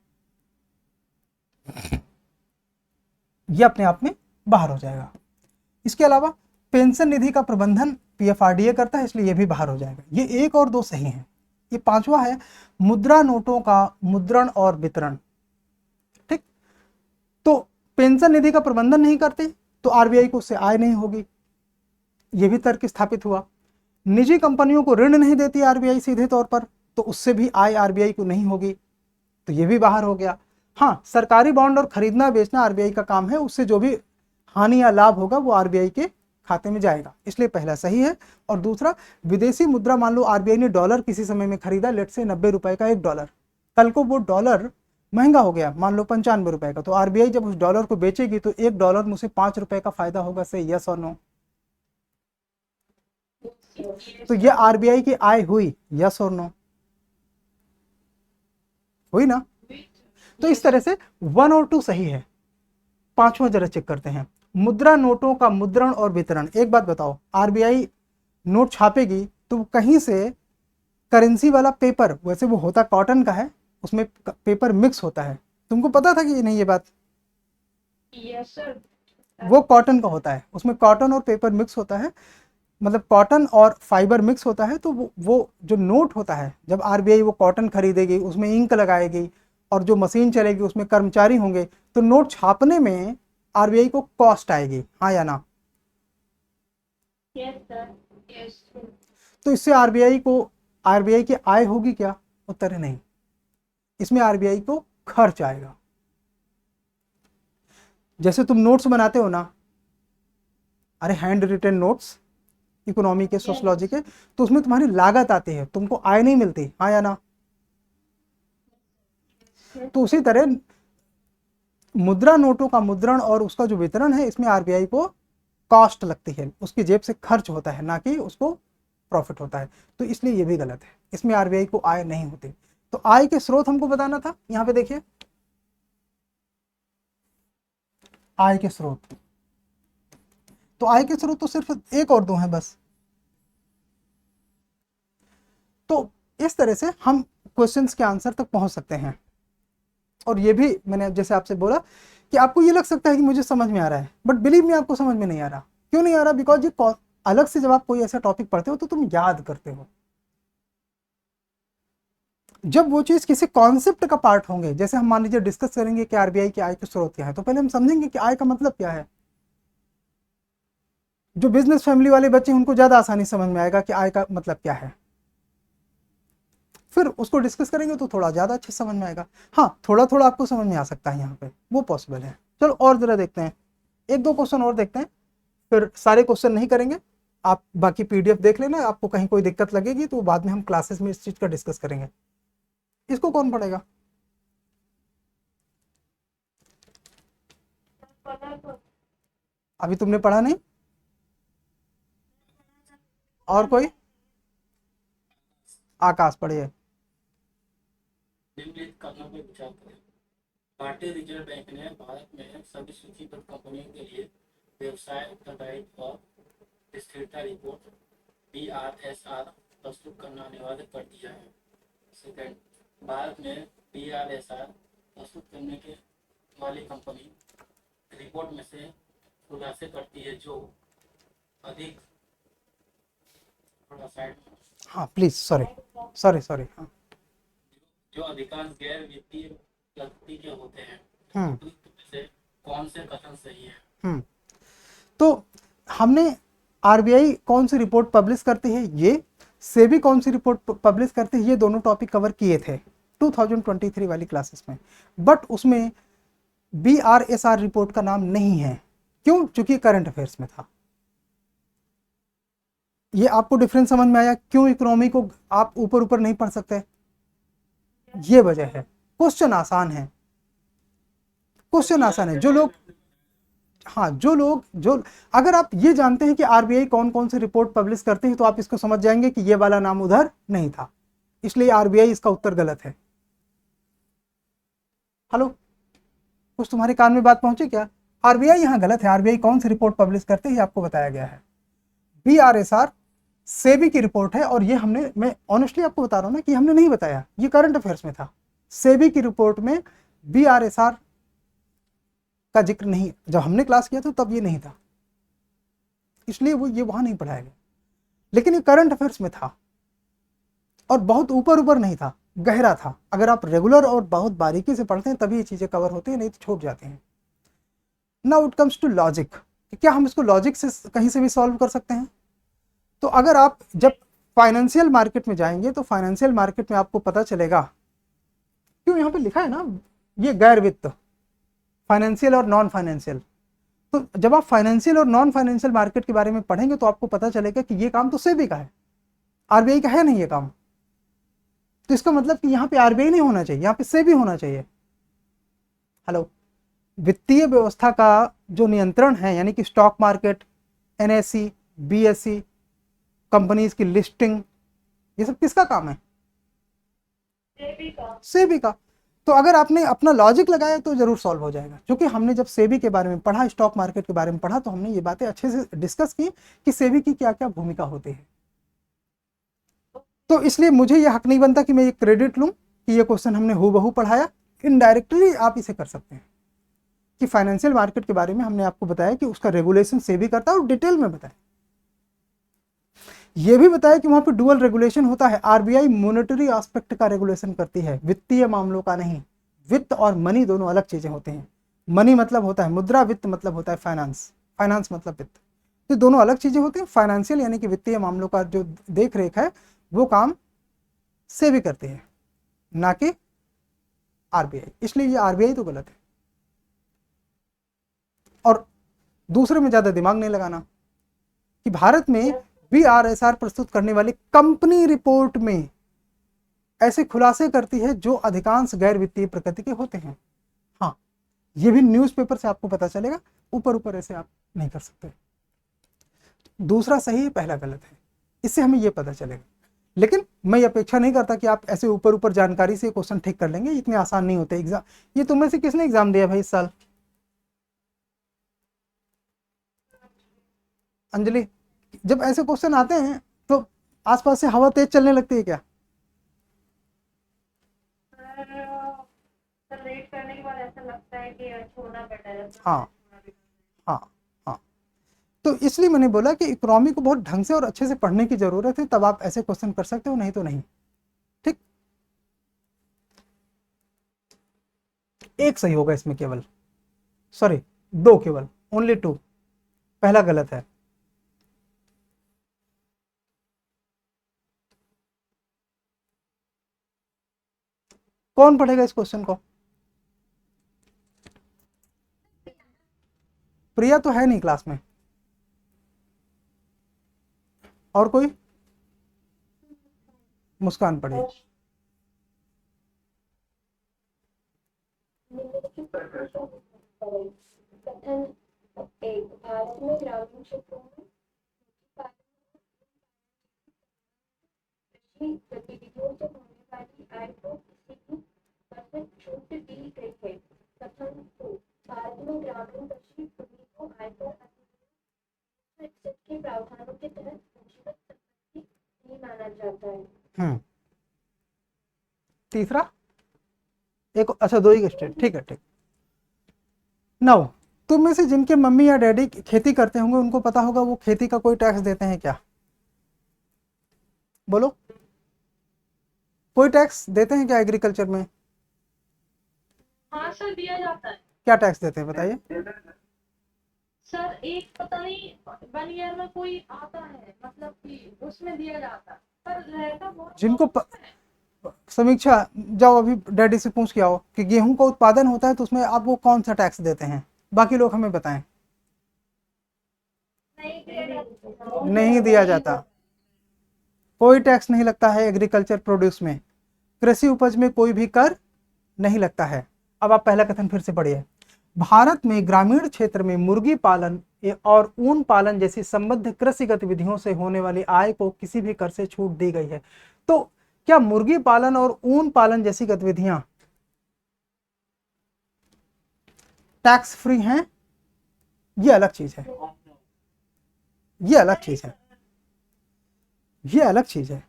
ये अपने आप में बाहर हो जाएगा। इसके अलावा पेंशन निधि का प्रबंधन पीएफआरडीए करता है, इसलिए ये भी बाहर हो जाएगा। ये 1 और 2 सही हैं। ये 5वां है मुद्रा नोटों का मुद्रण और वितरण। ठीक, तो पेंशन निधि का प्रबंधन नहीं करते तो आरबीआई को उससे आय नहीं होगी, ये भी तर्क स्थापित हुआ। निजी कंपनियों को ऋण नहीं देती आरबीआई सीधे तौर पर, तो उससे भी आय आरबीआई को नहीं होगी, तो ये भी बाहर हो गया। हाँ, सरकारी बॉन्ड और खरीदना बेचना आरबीआई का काम है, उससे जो भी हानि या लाभ होगा वो आरबीआई के खाते में जाएगा, इसलिए पहला सही है। और दूसरा, विदेशी मुद्रा, मान लो आरबीआई ने डॉलर किसी समय में खरीदा, लेट से 90 रुपए का $1, कल को वो डॉलर महंगा हो गया, मान लो 95 रुपए का, तो आरबीआई जब उस डॉलर को बेचेगी तो $1 में उसे 5 रुपए का फायदा होगा। से यस और नो? तो ये आरबीआई की आय हुई, यस और नो? हुई ना? तो इस तरह से 1 और 2 सही है। 5वां जरा चेक करते हैं, मुद्रा नोटों का मुद्रण और वितरण। एक बात बताओ, आरबीआई नोट छापेगी तो कहीं से करेंसी वाला पेपर, वैसे वो होता कॉटन का है, उसमें पेपर मिक्स होता है, तुमको पता था कि नहीं ये बात? Yes sir. वो कॉटन का होता है, उसमें कॉटन और पेपर मिक्स होता है, मतलब कॉटन और फाइबर मिक्स होता है। तो वो जो नोट होता है, जब आरबीआई वो कॉटन खरीदेगी, उसमें इंक लगाएगी और जो मशीन चलेगी उसमें कर्मचारी होंगे, तो नोट छापने में आरबीआई को कॉस्ट आएगी, हाँ या ना? Yes sir. यस। तो इससे आरबीआई की आय होगी क्या? उत्तर है नहीं, इसमें आरबीआई को खर्च आएगा। जैसे तुम नोट्स बनाते हो ना, अरे हैंड रिटन नोट्स, इकोनॉमी के, सोशलॉजी के, तो उसमें तुम्हारी लागत आती है, तुमको आय नहीं मिलती, हाँ या ना? तो उसी तरह मुद्रा नोटों का मुद्रण और उसका जो वितरण है, इसमें आरबीआई को कॉस्ट लगती है, उसकी जेब से खर्च होता है, ना कि उसको प्रॉफिट होता है। तो इसलिए ये भी गलत है, इसमें आरबीआई को आय नहीं होती। तो आय के स्रोत हमको बताना था, यहां पे देखिए आय के स्रोत। तो आय के स्रोत तो सिर्फ 1 और 2 हैं बस। तो इस तरह से हम क्वेश्चंस के आंसर तक पहुंच सकते हैं। और ये भी मैंने जैसे आपसे बोला कि आपको ये लग सकता है कि मुझे समझ में आ रहा है, बट बिलीव मी आपको समझ में नहीं आ रहा। क्यों नहीं आ रहा? बिकॉज ये अलग से जब आप कोई ऐसा टॉपिक पढ़ते हो तो तुम याद करते हो। जब वो चीज किसी कॉन्सेप्ट का पार्ट होंगे, जैसे हम मान लीजिए डिस्कस करेंगे कि आरबीआई की आय के स्रोत क्या है, तो पहले हम समझेंगे कि आय का मतलब क्या है। जो बिजनेस फैमिली वाले बच्चे उनको ज्यादा आसानी समझ में आएगा कि आय का मतलब क्या है, फिर उसको डिस्कस करेंगे तो थोड़ा ज्यादा अच्छे समझ में आएगा। हाँ, थोड़ा थोड़ा आपको समझ में आ सकता है यहाँ पे, वो पॉसिबल है। चलो और जरा देखते हैं, 1-2 क्वेश्चन और देखते हैं, फिर सारे क्वेश्चन नहीं करेंगे। आप बाकी पीडीएफ देख लेना, आपको कहीं कोई दिक्कत लगेगी तो बाद में हम क्लासेस में इस चीज का डिस्कस करेंगे। इसको कौन पढ़ेगा? अभी तुमने पढ़ा नहीं? और कोई? आकाश पढ़िए। निम्नलिखित कथनों पर विचार करें। भारतीय रिजर्व बैंक ने भारत में सभी सूचीबद्ध कंपनियों के लिए व्यवसाय उत्तरदायित्व और स्थिरता रिपोर्ट BRSR प्रस्तुत करना अनिवार्य कर दिया है। सेकंड, भारत में BRSR प्रस्तुत करने के वाली कंपनी रिपोर्ट में से खुलासे करती है जो अधिक, थोड़ा साइड में, हाँ प्लीज, सॉरी हाँ। जो अधिकांश गैर वित्तीय प्रकृति के होते हैं। हम्म उपयुक्त में से कौन से कथन सही है? तो हमने आरबीआई कौन सी रिपोर्ट पब्लिश करती है, ये सेबी कौन सी रिपोर्ट पब्लिश करती है, ये दोनों टॉपिक कवर किए थे 2023 वाली क्लासेस में। बट उसमें BRSR रिपोर्ट का नाम नहीं है। क्यों? क्योंकि करंट अफेयर्स में था। ये आपको डिफरेंस समझ में आया क्यों इकोनॉमी को आप ऊपर ऊपर नहीं पढ़ सकते? ये वजह है। क्वेश्चन आसान है, क्वेश्चन आसान है। जो लोग जो अगर आप ये जानते हैं कि आरबीआई कौन कौन सी रिपोर्ट पब्लिश करती है तो आप इसको समझ जाएंगे कि ये वाला नाम उधर नहीं था, इसलिए आरबीआई इसका उत्तर गलत है। हेलो, कुछ तुम्हारे कान में बात पहुंचे क्या? आरबीआई यहाँ गलत है। आरबीआई कौन सी रिपोर्ट पब्लिश करती है आपको बताया गया है। BRSR सेबी की रिपोर्ट है, और ये मैं ऑनेस्टली आपको बता रहा हूं ना कि हमने नहीं बताया, ये करंट अफेयर्स में था। सेबी की रिपोर्ट में BRSR का जिक्र नहीं, जब हमने क्लास किया था तब ये नहीं था, इसलिए ये वहां नहीं पढ़ाया गया। लेकिन ये करंट अफेयर्स में था और बहुत ऊपर ऊपर नहीं था, गहरा था। अगर आप रेगुलर और बहुत बारीकी से पढ़ते हैं तभी ये चीजें कवर होती है, नहीं तो छूट जाती हैं। Now it comes to logic, क्या हम इसको लॉजिक से कहीं से भी सॉल्व कर सकते हैं? तो अगर आप जब फाइनेंशियल मार्केट में जाएंगे तो फाइनेंशियल मार्केट में आपको पता चलेगा, क्यों यहाँ पे लिखा है ना ये गैर वित्त, फाइनेंशियल और नॉन फाइनेंशियल। तो जब आप फाइनेंशियल और नॉन फाइनेंशियल मार्केट के बारे में पढ़ेंगे तो आपको पता चलेगा कि ये काम तो सेबी का है, आरबीआई का है नहीं ये काम। तो इसका मतलब कि यहाँ पे आरबीआई नहीं होना चाहिए, यहाँ पे सेबी होना चाहिए। हेलो, वित्तीय व्यवस्था का जो नियंत्रण है, यानी कि stock market, NSE, BSE, companies की लिस्टिंग, ये सब किसका काम है? सेबी का। तो अगर आपने अपना लॉजिक लगाया तो जरूर सॉल्व हो जाएगा। क्योंकि हमने जब सेबी के बारे में पढ़ा, स्टॉक मार्केट के बारे में पढ़ा, तो हमने ये बातें अच्छे से डिस्कस की कि सेबी की क्या क्या भूमिका होती है। तो इसलिए मुझे ये हक नहीं बनता कि मैं ये क्रेडिट लूं कि ये क्वेश्चन हमने हूबहू पढ़ाया। इनडायरेक्टली आप इसे कर सकते हैं कि फाइनेंशियल मार्केट के बारे में हमने आपको बताया कि उसका रेगुलेशन सेबी करता है, और डिटेल में बताया। ये भी बताया कि वहां पे डुअल रेगुलेशन होता है। आरबीआई मॉनेटरी एस्पेक्ट का रेगुलेशन करती है, वित्तीय मामलों का नहीं। वित्त और मनी दोनों अलग चीजें होती हैं। मनी मतलब होता है मुद्रा, वित्त मतलब होता है फाइनेंस, फाइनेंस मतलब वित्त। तो दोनों अलग चीजें होती हैं। फाइनेंशियल यानी कि वित्तीय मामलों का जो देख रेख है वो काम सेबी करती है, ना कि आरबीआई। इसलिए ये आरबीआई तो गलत है। और दूसरे में ज्यादा दिमाग नहीं लगाना कि भारत में BRSR प्रस्तुत करने वाली कंपनी रिपोर्ट में ऐसे खुलासे करती है जो अधिकांश गैर वित्तीय प्रकृति के होते हैं। हाँ, ये भी न्यूज़पेपर से आपको पता चलेगा, ऊपर ऊपर ऐसे आप नहीं कर सकते। दूसरा सही है, पहला गलत है, इससे हमें ये पता चलेगा। लेकिन मैं ये अपेक्षा नहीं करता कि आप ऐसे ऊपर ऊपर जानकारी से क्वेश्चन ठीक कर लेंगे, इतने आसान नहीं होते एग्जाम। ये तुम में से किसने एग्जाम दिया भाई इस साल? अंजलि, जब ऐसे क्वेश्चन आते हैं तो आसपास से हवा तेज चलने लगती है क्या? सर वेट करने के बाद ऐसा लगता है कि छोड़ना बेटर है। हाँ हाँ हाँ। तो इसलिए मैंने बोला कि इकोनॉमी को बहुत ढंग से और अच्छे से पढ़ने की जरूरत है, तब आप ऐसे क्वेश्चन कर सकते हो, नहीं तो नहीं। ठीक, एक सही होगा इसमें केवल, सॉरी दो, केवल ओनली 2, पहला गलत है। कौन पढ़ेगा इस क्वेश्चन को? प्रिया तो है नहीं क्लास में, और कोई? मुस्कान पढ़े। कथन एक, भारत में ग्रामीण क्षेत्रों में कृषि गतिविधियों से होने वाली आय को किसी भी परसेंट छूट दी गई है। कथन दो, भारत में ग्रामीण कृषि भूमि को आयकर अधिनियम 161 के प्रावधानों के तहत पंजीकृत जाता है। तीसरा एक, अच्छा 2 ही स्टेट, ठीक है ठीक। नाउ तुम में से जिनके मम्मी या डैडी खेती करते होंगे उनको पता होगा वो खेती का कोई टैक्स देते हैं क्या? बोलो, कोई टैक्स देते हैं क्या एग्रीकल्चर में? हाँ सर, दिया जाता है क्या टैक्स देते हैं बताइए? सर। एक पता नहीं 1 ईयर में कोई आता है, मतलब कि उसमें दिया जाता है, पर रहता बहुत जिनको समीक्षा, जाओ अभी डैडी से पूछ के आओ कि गेहूं का उत्पादन होता है तो उसमें आप वो कौन सा टैक्स देते हैं, बाकी लोग हमें बताएं। नहीं दिया जाता, कोई टैक्स नहीं लगता है एग्रीकल्चर प्रोड्यूस में, कृषि उपज में कोई भी कर नहीं लगता है। अब आप पहला कथन फिर से पढ़िए। भारत में ग्रामीण क्षेत्र में मुर्गी पालन और ऊन पालन जैसी संबद्ध कृषि गतिविधियों से होने वाली आय को किसी भी कर से छूट दी गई है। तो क्या मुर्गी पालन और ऊन पालन जैसी गतिविधियां टैक्स फ्री हैं? ये अलग चीज है, ये अलग चीज है, ये अलग चीज है।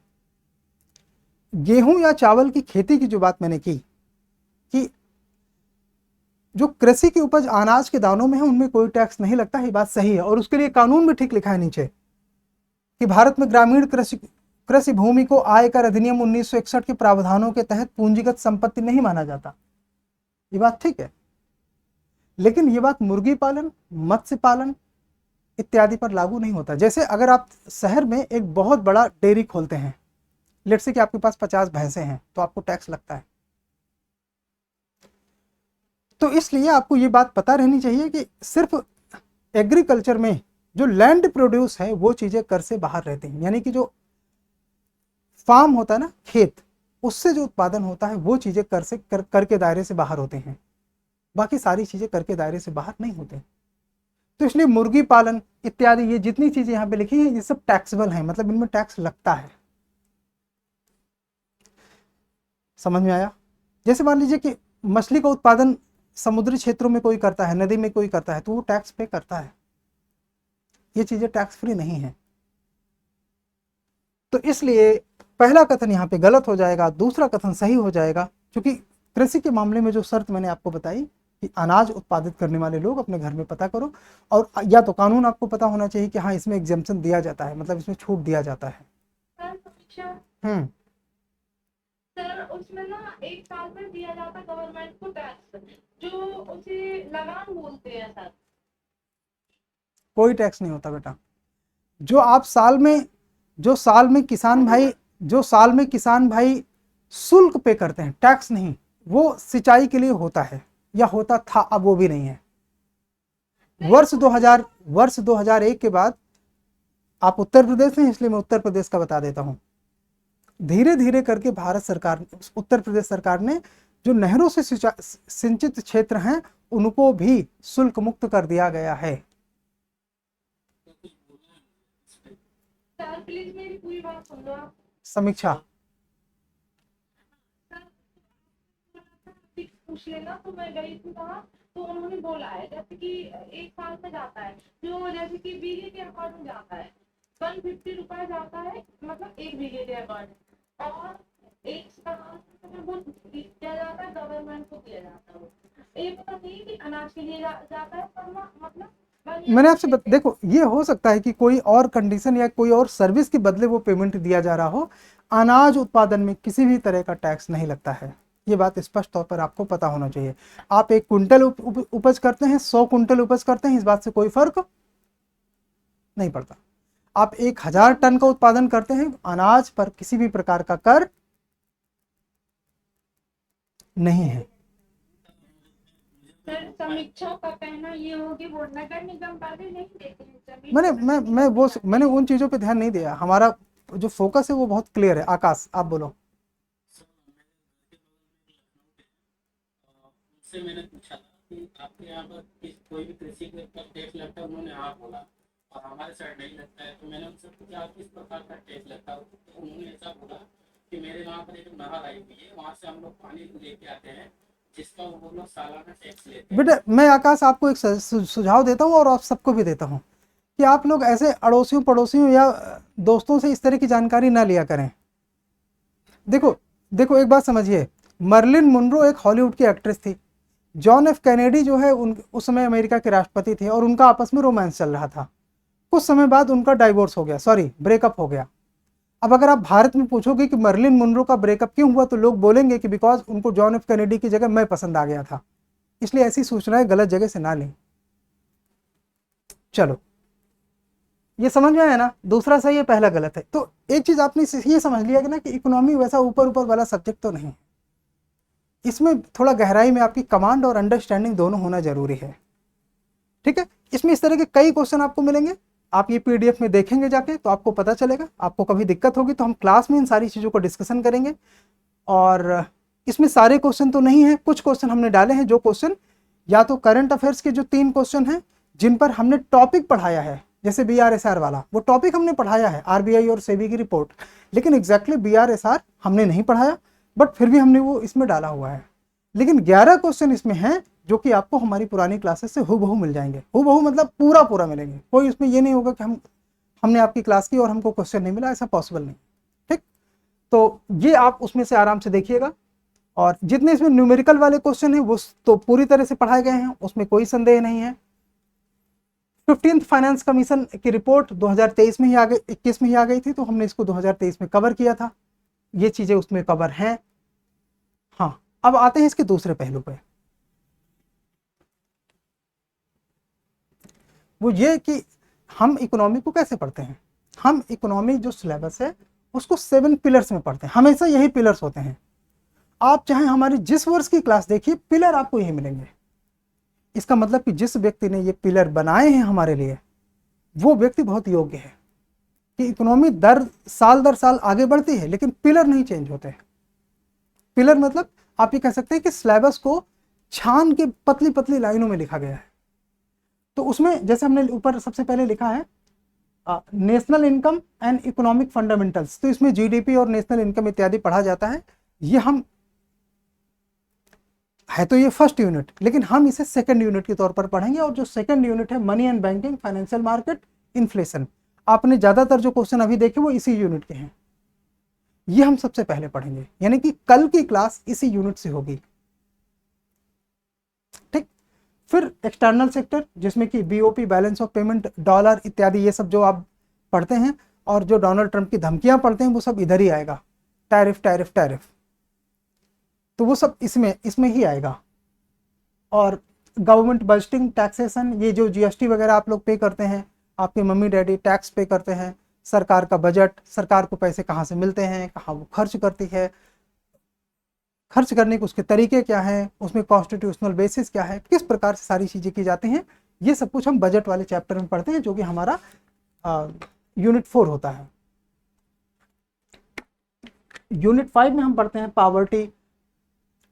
गेहूं या चावल की खेती की जो बात मैंने की कि जो कृषि की उपज अनाज के दानों में है उनमें कोई टैक्स नहीं लगता है, ये बात सही है। और उसके लिए कानून में ठीक लिखा है नीचे कि भारत में ग्रामीण कृषि भूमि को आयकर अधिनियम 1961 के प्रावधानों के तहत पूंजीगत संपत्ति नहीं माना जाता, ये बात ठीक है। लेकिन ये बात मुर्गी पालन, मत्स्य पालन इत्यादि पर लागू नहीं होता। जैसे अगर आप शहर में एक बहुत बड़ा डेयरी खोलते हैं, लेट्स से कि आपके पास 50 भैंसे हैं, तो आपको टैक्स लगता है। तो इसलिए आपको ये बात पता रहनी चाहिए कि सिर्फ एग्रीकल्चर में जो लैंड प्रोड्यूस है वो चीजें कर से बाहर रहती हैं, यानी कि जो फार्म होता है ना, खेत, उससे जो उत्पादन होता है वो चीजें कर के दायरे से बाहर होते हैं, बाकी सारी चीजें कर के दायरे से बाहर नहीं होते। तो इसलिए मुर्गी पालन इत्यादि ये जितनी चीजें यहाँ पे लिखी हैं ये सब टैक्सेबल हैं, मतलब इनमें टैक्स लगता है। समझ में आया? जैसे मान लीजिए कि मछली का उत्पादन समुद्री क्षेत्रों में कोई करता है, नदी में कोई करता है, तो वो टैक्स पे करता है, ये चीजें टैक्स फ्री नहीं है। तो इसलिए पहला कथन यहाँ पे गलत हो जाएगा, दूसरा कथन सही हो जाएगा। क्योंकि कृषि के मामले में जो शर्त मैंने आपको बताई कि अनाज उत्पादित करने वाले लोग अपने घर में पता करो, और या तो कानून आपको पता होना चाहिए कि हाँ इसमें एग्जेम्पशन दिया जाता है, मतलब इसमें छूट दिया जाता है। सर उसमें ना 1 साल में दिया जाता गवर्नमेंट को टैक्स, जो उसे लगान बोलते हैं सर। कोई टैक्स नहीं होता बेटा। जो आप साल में किसान भाई शुल्क पे करते हैं, टैक्स नहीं, वो सिंचाई के लिए होता है या होता था, अब वो भी नहीं है। वर्ष 2001 के बाद, आप उत्तर प्रदेश में इसलिए मैं उत्तर प्रदेश का बता देता हूं, धीरे धीरे करके भारत सरकार, उत्तर प्रदेश सरकार ने जो नहरों से सिंचित क्षेत्र हैं उनको भी शुल्क मुक्त कर दिया गया है। सर प्लीज मेरी पूरी बात सुन लो आप। समीक्षा पूछ लेना। तो मैं गई थी वहाँ, तो उन्होंने बोला है जैसे कि 1 साल में जाता है, जो जैसे कि बीघे के अकॉर्डिंग जाता है 150 रुपए जाता है, मतलब 1 बीघे के अकॉर्डिंग, और 1 साल में वो दिया जाता है, गवर्नमेंट को दिया जाता है। ये पता नहीं कि अनाज के लिए जाता है, पर मतलब मैंने आपसे देखो, ये हो सकता है कि कोई और कंडीशन या कोई और सर्विस के बदले वो पेमेंट दिया जा रहा हो। अनाज उत्पादन में किसी भी तरह का टैक्स नहीं लगता है, ये बात स्पष्ट तौर पर आपको पता होना चाहिए। आप 1 कुंटल उपज करते हैं, 100 कुंटल उपज करते हैं, इस बात से कोई फर्क नहीं पड़ता। आप 1000 टन का उत्पादन करते हैं, अनाज पर किसी भी प्रकार का कर नहीं है। समीक्षा का कहना ये हो कि वो नगर निगम वाले नहीं देते हैं। मैंने उन चीजों पे ध्यान नहीं दिया। हमारा जो फोकस है वो बहुत क्लियर है। आकाश आप बोलो। उनसे मैंने पूछा था कि आपके यहाँ पर कोई भी कृषि के ऊपर टैक्स लगता है, उन्होंने हाँ बोला, और हमारे साइड नहीं लगता है। तो मैंने उनसे पूछा किस प्रकार का टैक्स लगता है, तो उन्होंने ऐसा बोला कि मेरे यहाँ पर एक नहर आई हुई है, वहाँ से हम लोग पानी लेके आते हैं, जिसका वो लोग सालाना टैक्स लेते हैं। बेटा मैं आकाश आपको एक सुझाव देता हूँ और आप सबको भी देता हूँ कि आप लोग ऐसे अड़ोसियों पड़ोसियों या दोस्तों से इस तरह की जानकारी ना लिया करें। देखो देखो एक बात समझिए, मर्लिन मुनरो एक हॉलीवुड की एक्ट्रेस थी, जॉन एफ कैनेडी जो है उन उस समय अमेरिका के राष्ट्रपति थे और उनका आपस में रोमांस चल रहा था। कुछ समय बाद उनका डाइवोर्स हो गया, सॉरी ब्रेकअप हो गया। अब अगर आप भारत में पूछोगे कि मर्लिन मुनरो का ब्रेकअप क्यों हुआ, तो लोग बोलेंगे कि बिकॉज उनको जॉन एफ कैनेडी की जगह मैं पसंद आ गया था। इसलिए ऐसी सूचनाएं गलत जगह से ना लें। चलो ये समझ में आया ना, दूसरा सही है पहला गलत है। तो एक चीज आपने ये समझ लिया कि ना कि इकोनॉमी वैसा ऊपर ऊपर वाला सब्जेक्ट तो नहीं है, इसमें थोड़ा गहराई में आपकी कमांड और अंडरस्टैंडिंग दोनों होना जरूरी है। ठीक है, इसमें इस तरह के कई क्वेश्चन आपको मिलेंगे, आप ये पीडीएफ में देखेंगे जाके तो आपको पता चलेगा। आपको कभी दिक्कत होगी तो हम क्लास में इन सारी चीज़ों को डिस्कशन करेंगे। और इसमें सारे क्वेश्चन तो नहीं है, कुछ क्वेश्चन हमने डाले हैं, जो क्वेश्चन या तो करंट अफेयर्स के जो 3 क्वेश्चन हैं जिन पर हमने टॉपिक पढ़ाया है, जैसे BRSR वाला वो टॉपिक हमने पढ़ाया है, RBI और सेबी की रिपोर्ट, लेकिन एग्जैक्टली BRSR हमने नहीं पढ़ाया, बट फिर भी हमने वो इसमें डाला हुआ है। लेकिन 11 क्वेश्चन इसमें हैं जो कि आपको हमारी पुरानी क्लासेस से हूबहू मिल जाएंगे। हूबहू मतलब पूरा मिलेंगे, कोई उसमें ये नहीं होगा कि हमने आपकी क्लास की और हमको क्वेश्चन नहीं मिला, ऐसा पॉसिबल नहीं। ठीक, तो ये आप उसमें से आराम से देखिएगा। और जितने इसमें न्यूमेरिकल वाले क्वेश्चन हैं वो तो पूरी तरह से पढ़ाए गए हैं, उसमें कोई संदेह नहीं है। 15th फाइनेंस कमीशन की रिपोर्ट 2023 में ही आ गई, 21 में ही आ गई थी, तो हमने इसको 2023 में कवर किया था, ये चीजें उसमें कवर हैं। हाँ, अब आते हैं इसके दूसरे पहलू पे, वो ये कि हम इकोनॉमी को कैसे पढ़ते हैं। हम इकोनॉमी जो सिलेबस है उसको 7 पिलर्स में पढ़ते हैं, हमेशा यही पिलर्स होते हैं। आप चाहे हमारी जिस वर्ष की क्लास देखिए, पिलर आपको यही मिलेंगे। इसका मतलब कि जिस व्यक्ति ने ये पिलर बनाए हैं हमारे लिए, वो व्यक्ति बहुत योग्य है। कि इकोनॉमी दर साल आगे बढ़ती है लेकिन पिलर नहीं चेंज होते। पिलर मतलब आप ये कह सकते हैं कि सिलेबस को छान के पतली पतली लाइनों में लिखा गया है। तो उसमें जैसे हमने ऊपर सबसे पहले लिखा है national income and economic fundamentals, तो इसमें जीडीपी और नेशनल इनकम इत्यादि पढ़ा जाता है। ये हम है तो ये फर्स्ट यूनिट, लेकिन हम इसे सेकंड यूनिट के तौर पर पढ़ेंगे। और जो सेकंड यूनिट है money and banking, financial market, inflation, आपने ज्यादातर जो क्वेश्चन अभी देखे वो इसी यूनिट के हैं, ये हम सबसे पहले पढ़ेंगे। यानी कि कल की क्लास इसी यूनिट से होगी। ठीक, फिर एक्सटर्नल सेक्टर जिसमें कि BOP, balance of payment, dollar इत्यादि, ये सब जो आप पढ़ते हैं और जो डोनाल्ड ट्रंप की धमकियां पढ़ते हैं वो सब इधर ही आएगा। टैरिफ टैरिफ टैरिफ, तो वो सब इसमें ही आएगा। और गवर्नमेंट बजटिंग, टैक्सेशन, ये जो जीएसटी वगैरह आप लोग पे करते हैं, आपके मम्मी डैडी टैक्स पे करते हैं, सरकार का बजट, सरकार को पैसे कहाँ से मिलते हैं, कहाँ वो खर्च करती है, खर्च करने के उसके तरीके क्या हैं, उसमें कॉन्स्टिट्यूशनल बेसिस क्या है, किस प्रकार से सारी चीज़ें की जाती हैं, ये सब कुछ हम बजट वाले चैप्टर में पढ़ते हैं, जो कि हमारा यूनिट 4 होता है। यूनिट 5 में हम पढ़ते हैं पॉवर्टी,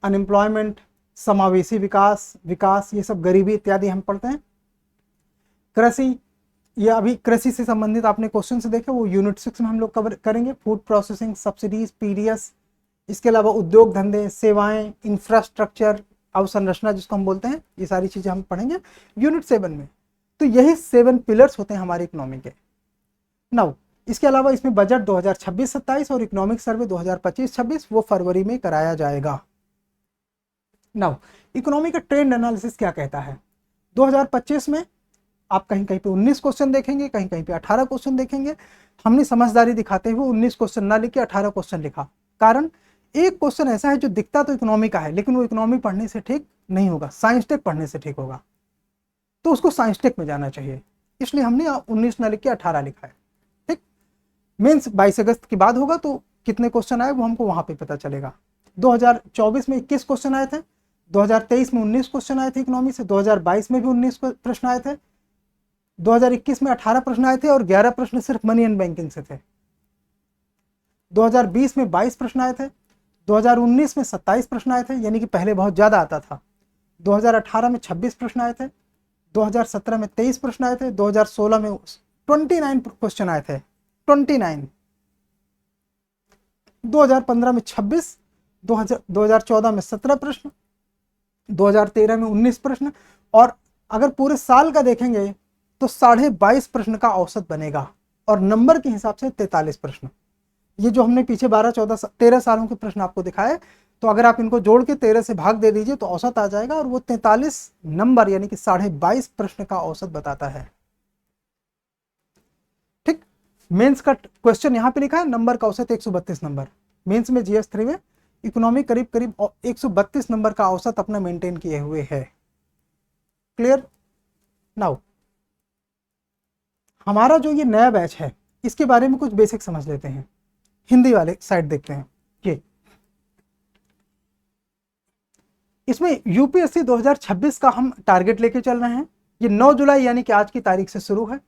अनएम्प्लॉयमेंट, समावेशी विकास, ये सब गरीबी इत्यादि हम पढ़ते हैं। कृषि, ये अभी कृषि से संबंधित आपने क्वेश्चन से देखे, वो यूनिट 6 में हम लोग कवर करेंगे। फूड प्रोसेसिंग, सब्सिडीज, पीडीएस, इसके अलावा उद्योग धंधे, सेवाएं, इंफ्रास्ट्रक्चर, अवसंरचना जिसको हम बोलते हैं, ये सारी चीजें हम पढ़ेंगे यूनिट 7 में। तो यही 7 पिलर्स होते हैं हमारे इकोनॉमी के। नाउ इसके अलावा इसमें बजट 2026-27 और इकोनॉमिक सर्वे 2025-26 वो फरवरी में कराया जाएगा। नाउ इकोनॉमी का ट्रेंड एनालिसिस क्या कहता है, 2025 में आप कहीं कहीं पे 19 क्वेश्चन देखेंगे, कहीं कहीं पे 18 क्वेश्चन देखेंगे। हमने समझदारी दिखाते हुए 19 क्वेश्चन ना लिख के 18 क्वेश्चन लिखा, कारण एक क्वेश्चन ऐसा है जो दिखता तो इकोनॉमी का है लेकिन वो इकोनॉमी पढ़ने से ठीक नहीं होगा, साइंस टेक पढ़ने से ठीक होगा, तो उसको साइंस टेक में जाना चाहिए, इसलिए हमने 19 ना लिख के 18 लिखा है। ठीक, मेंस 22 अगस्त के बाद होगा तो कितने क्वेश्चन आए वो हमको वहां पे पता चलेगा। 2024 में 21 क्वेश्चन आए थे, 2023 में 19 क्वेश्चन आए थे इकोनॉमी से, 2022 में भी 19 प्रश्न आए थे, 2021 में 18 प्रश्न आए थे और 11 प्रश्न सिर्फ मनी एंड बैंकिंग से थे। 2020 में 22 प्रश्न आए थे, 2019 में 27 प्रश्न आए थे, यानी कि पहले बहुत ज़्यादा आता था। 2018 में 26 प्रश्न आए थे, 2017 में 23 प्रश्न आए थे, 2016 में 29 क्वेश्चन आए थे, 29, 2015 में 26, 2014 में 17 प्रश्न, 2013 में 19 प्रश्न, और अगर पूरे साल का देखेंगे तो 22.5 प्रश्न का औसत बनेगा और नंबर के हिसाब से 43 प्रश्न। ये जो हमने पीछे 12, 14, 13 सालों के प्रश्न आपको दिखाए, तो अगर आप इनको जोड़ के 13 से भाग दे दीजिए तो औसत आ जाएगा, और वो 43 नंबर यानी कि 22.5 प्रश्न का औसत बताता है। ठीक, मेंस का क्वेश्चन यहाँ पे लिखा है, नंबर का औसत 132 नंबर। मेंस में GS 3 में इकोनॉमी करीब करीब 132 नंबर का औसत अपना मेंटेन किए हुए है। क्लियर? नाउ हमारा जो ये नया बैच है इसके बारे में कुछ बेसिक समझ लेते हैं। हिंदी वाले साइड देखते हैं। ये इसमें यूपीएससी 2026 का हम टारगेट लेके चल रहे हैं। ये 9 जुलाई यानी कि आज की तारीख से शुरू है।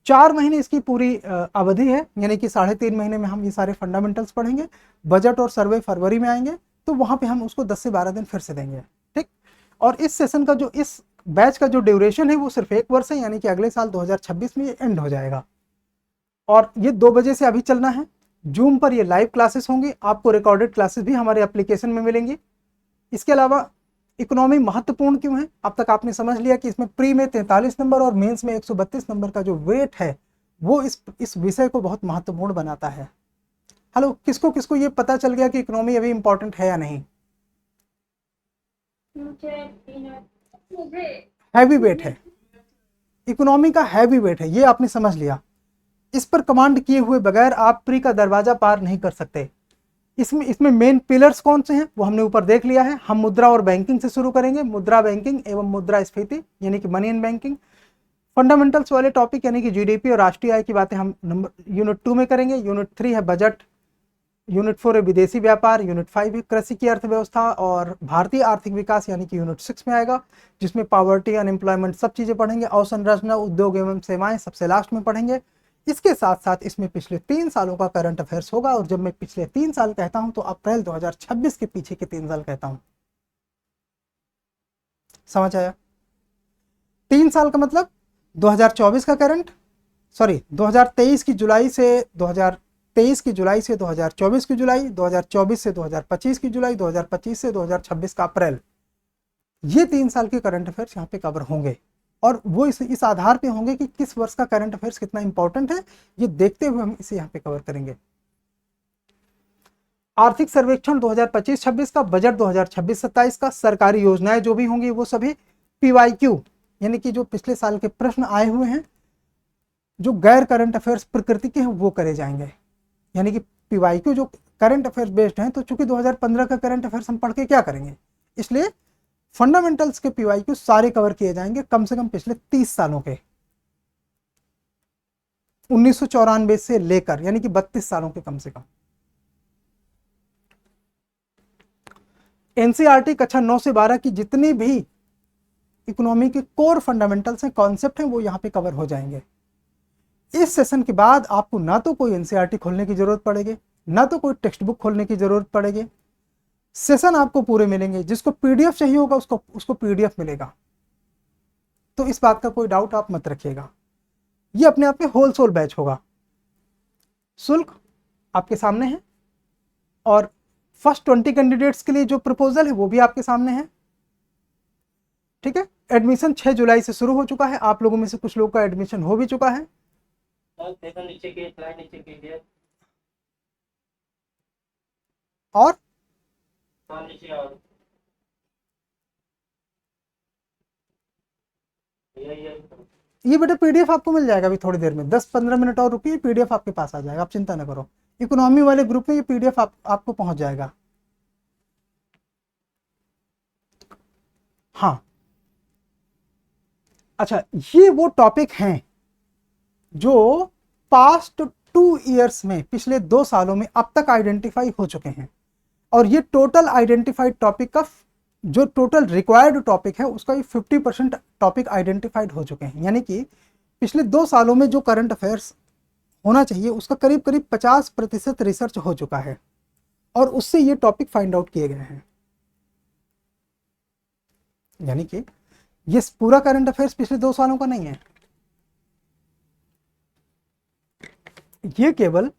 4 महीने इसकी पूरी अवधि है, यानी कि 3.5 महीने में हम ये सारे फंडामेंटल्स पढ़ेंगे। बजट और सर्वे फरवरी में आएंगे, तो वहां पे हम उसको 10 से 12 दिन फिर से देंगे। ठीक, और इस सेशन का जो इस बैच का जो ड्यूरेशन है वो सिर्फ 1 वर्ष है, यानी कि अगले साल 2026 में ये एंड हो जाएगा। और ये 2 बजे से अभी चलना है। जूम पर ये लाइव क्लासेस होंगी, आपको रिकॉर्डेड क्लासेस भी हमारे एप्लीकेशन में मिलेंगी। इसके अलावा इकोनॉमी महत्वपूर्ण क्यों है, अब तक आपने समझ लिया कि इसमें प्री में 43 नंबर और मेंस में 132 नंबर का जो वेट है वो इस विषय को बहुत महत्वपूर्ण बनाता है। हेलो, किसको किसको ये पता चल गया कि इकोनॉमी अभी इंपॉर्टेंट है या नहीं? हैवी वेट है, इकोनॉमी का हैवी वेट है, ये आपने समझ लिया। इस पर कमांड किए हुए बगैर आप प्री का दरवाजा पार नहीं कर सकते। इसमें मेन पिलर्स कौन से हैं वो हमने ऊपर देख लिया है। हम मुद्रा और बैंकिंग से शुरू करेंगे, मुद्रा बैंकिंग एवं मुद्रा स्फीति यानी कि मनी एंड बैंकिंग। फंडामेंटल्स वाले टॉपिक यानी कि जीडीपी और राष्ट्रीय आय की बातें हम यूनिट 2 में करेंगे। यूनिट 3 है बजट, यूनिट 4 है विदेशी व्यापार, यूनिट 5 है कृषि की अर्थव्यवस्था और भारतीय आर्थिक विकास यानी कि यूनिट 6 में आएगा, जिसमें पॉवर्टी, अनएम्प्लॉयमेंट सब चीजें पढ़ेंगे। अवसंरचना, उद्योग एवं सेवाएं सबसे लास्ट में पढ़ेंगे। इसके साथ साथ इसमें पिछले 3 सालों का करंट अफेयर्स होगा, और जब मैं पिछले 3 साल कहता हूं तो अप्रैल 2026 के पीछे के 3 साल कहता हूं। समझ आया? 3 साल का मतलब 2024 का करंट, 2023 की जुलाई से 2023 की जुलाई से 2024 की जुलाई, 2024 से 2025 की जुलाई, 2025 से 2026 का अप्रैल, ये 3 साल के करंट अफेयर्स यहाँ पे कवर होंगे। और वो इस आधार पे होंगे कि किस वर्ष का करंट अफेयर्स कितना इंपॉर्टेंट है, ये देखते हुए हम इसे यहाँ पे कवर करेंगे। आर्थिक सर्वेक्षण 2025-26 का, बजट 2026-27 का, सरकारी योजनाएं जो भी होंगी वो सभी PYQ यानी कि जो पिछले साल के प्रश्न आए हुए हैं जो गैर करंट अफेयर्स प्रकृति के हैं वो करे जाएंगे। यानी कि PYQ जो करंट अफेयर्स बेस्ड हैं, तो चूंकि 2015 का करंट अफेयर्स हम पढ़ के क्या करेंगे, इसलिए फंडामेंटल्स के PYQ सारे कवर किए जाएंगे, कम से कम पिछले 30 सालों के, 1994 से लेकर, यानी कि 32 सालों के कम से कम। NCERT कक्षा 9 से 12 की जितनी भी इकोनॉमी के कोर फंडामेंटल्स हैं, कॉन्सेप्ट हैं, वो यहाँ पे कवर हो जाएंगे। इस सेशन के बाद आपको ना तो कोई NCERT खोलने की जरूरत पड़ेगी, ना तो कोई टेक्स्ट बुक खोलने की जरूरत पड़ेगी। सेशन आपको पूरे मिलेंगे, जिसको PDF चाहिए होगा उसको PDF मिलेगा। तो इस बात का कोई डाउट आप मत रखिएगा। ये अपने आप में होलसेल बैच होगा। शुल्क आपके सामने है, और फर्स्ट 20 कैंडिडेट्स के लिए जो प्रपोजल है वो भी आपके सामने है। ठीक है, एडमिशन 6 जुलाई से शुरू हो चुका है। आप लोगों में से कुछ लोग का एडमिशन हो भी चुका है। और ये बेटा PDF आपको मिल जाएगा अभी थोड़ी देर में, 10-15 मिनट और रुकिए, PDF आपके पास आ जाएगा, आप चिंता ना करो। इकोनॉमी वाले ग्रुप में ये PDF आपको पहुंच जाएगा। हाँ, अच्छा, ये वो टॉपिक हैं जो पास्ट 2 इयर्स में, पिछले 2 सालों में अब तक आइडेंटिफाई हो चुके हैं। और ये टोटल आइडेंटिफाइड टॉपिक का जो टोटल रिक्वायर्ड टॉपिक है उसका 50% टॉपिक आइडेंटिफाइड हो चुके हैं। यानी कि पिछले 2 सालों में जो करंट अफेयर्स होना चाहिए उसका करीब करीब 50% रिसर्च हो चुका है, और उससे ये टॉपिक फाइंड आउट किए गए हैं। यानी कि ये पूरा करंट अफेयर्स पिछले 2 सालों का नहीं है, ये केवल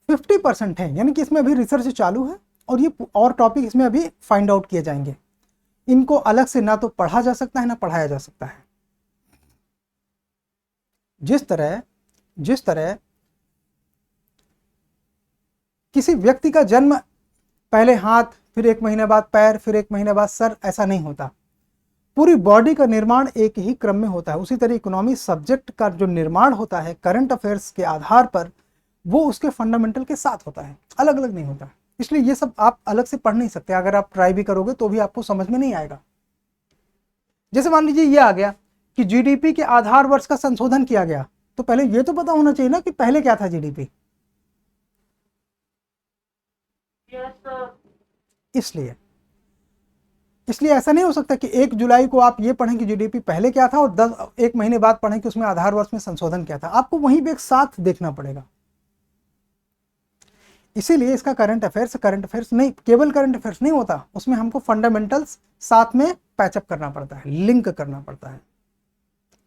50% है। यानी कि इसमें अभी रिसर्च चालू है, और ये और टॉपिक इसमें अभी फाइंड आउट किए जाएंगे। इनको अलग से ना तो पढ़ा जा सकता है ना पढ़ाया जा सकता है। जिस तरह जिस तरह किसी व्यक्ति का जन्म पहले हाथ, फिर 1 महीने बाद पैर, फिर 1 महीने बाद सर, ऐसा नहीं होता। पूरी बॉडी का निर्माण एक ही क्रम में होता है। उसी तरह इकोनॉमी सब्जेक्ट का जो निर्माण होता है करंट अफेयर्स के आधार पर, वो उसके फंडामेंटल के साथ होता है, अलग अलग नहीं होता। इसलिए ये सब आप अलग से पढ़ नहीं सकते। अगर आप ट्राई भी करोगे तो भी आपको समझ में नहीं आएगा। जैसे मान लीजिए ये आ गया कि जीडीपी के आधार वर्ष का संशोधन किया गया, तो पहले ये तो पता होना चाहिए ना कि पहले क्या था जीडीपी। इसलिए ऐसा नहीं हो सकता कि 1 जुलाई को आप ये पढ़ें कि जीडीपी पहले क्या था और 1 महीने बाद पढ़ें कि उसमें आधार वर्ष में संशोधन क्या था। आपको वहीं पे एक साथ देखना पड़ेगा। इसीलिए इसका करंट अफेयर्स नहीं, केवल करंट अफेयर्स नहीं होता, उसमें हमको फंडामेंटल्स साथ में पैचअप करना पड़ता है, लिंक करना पड़ता है।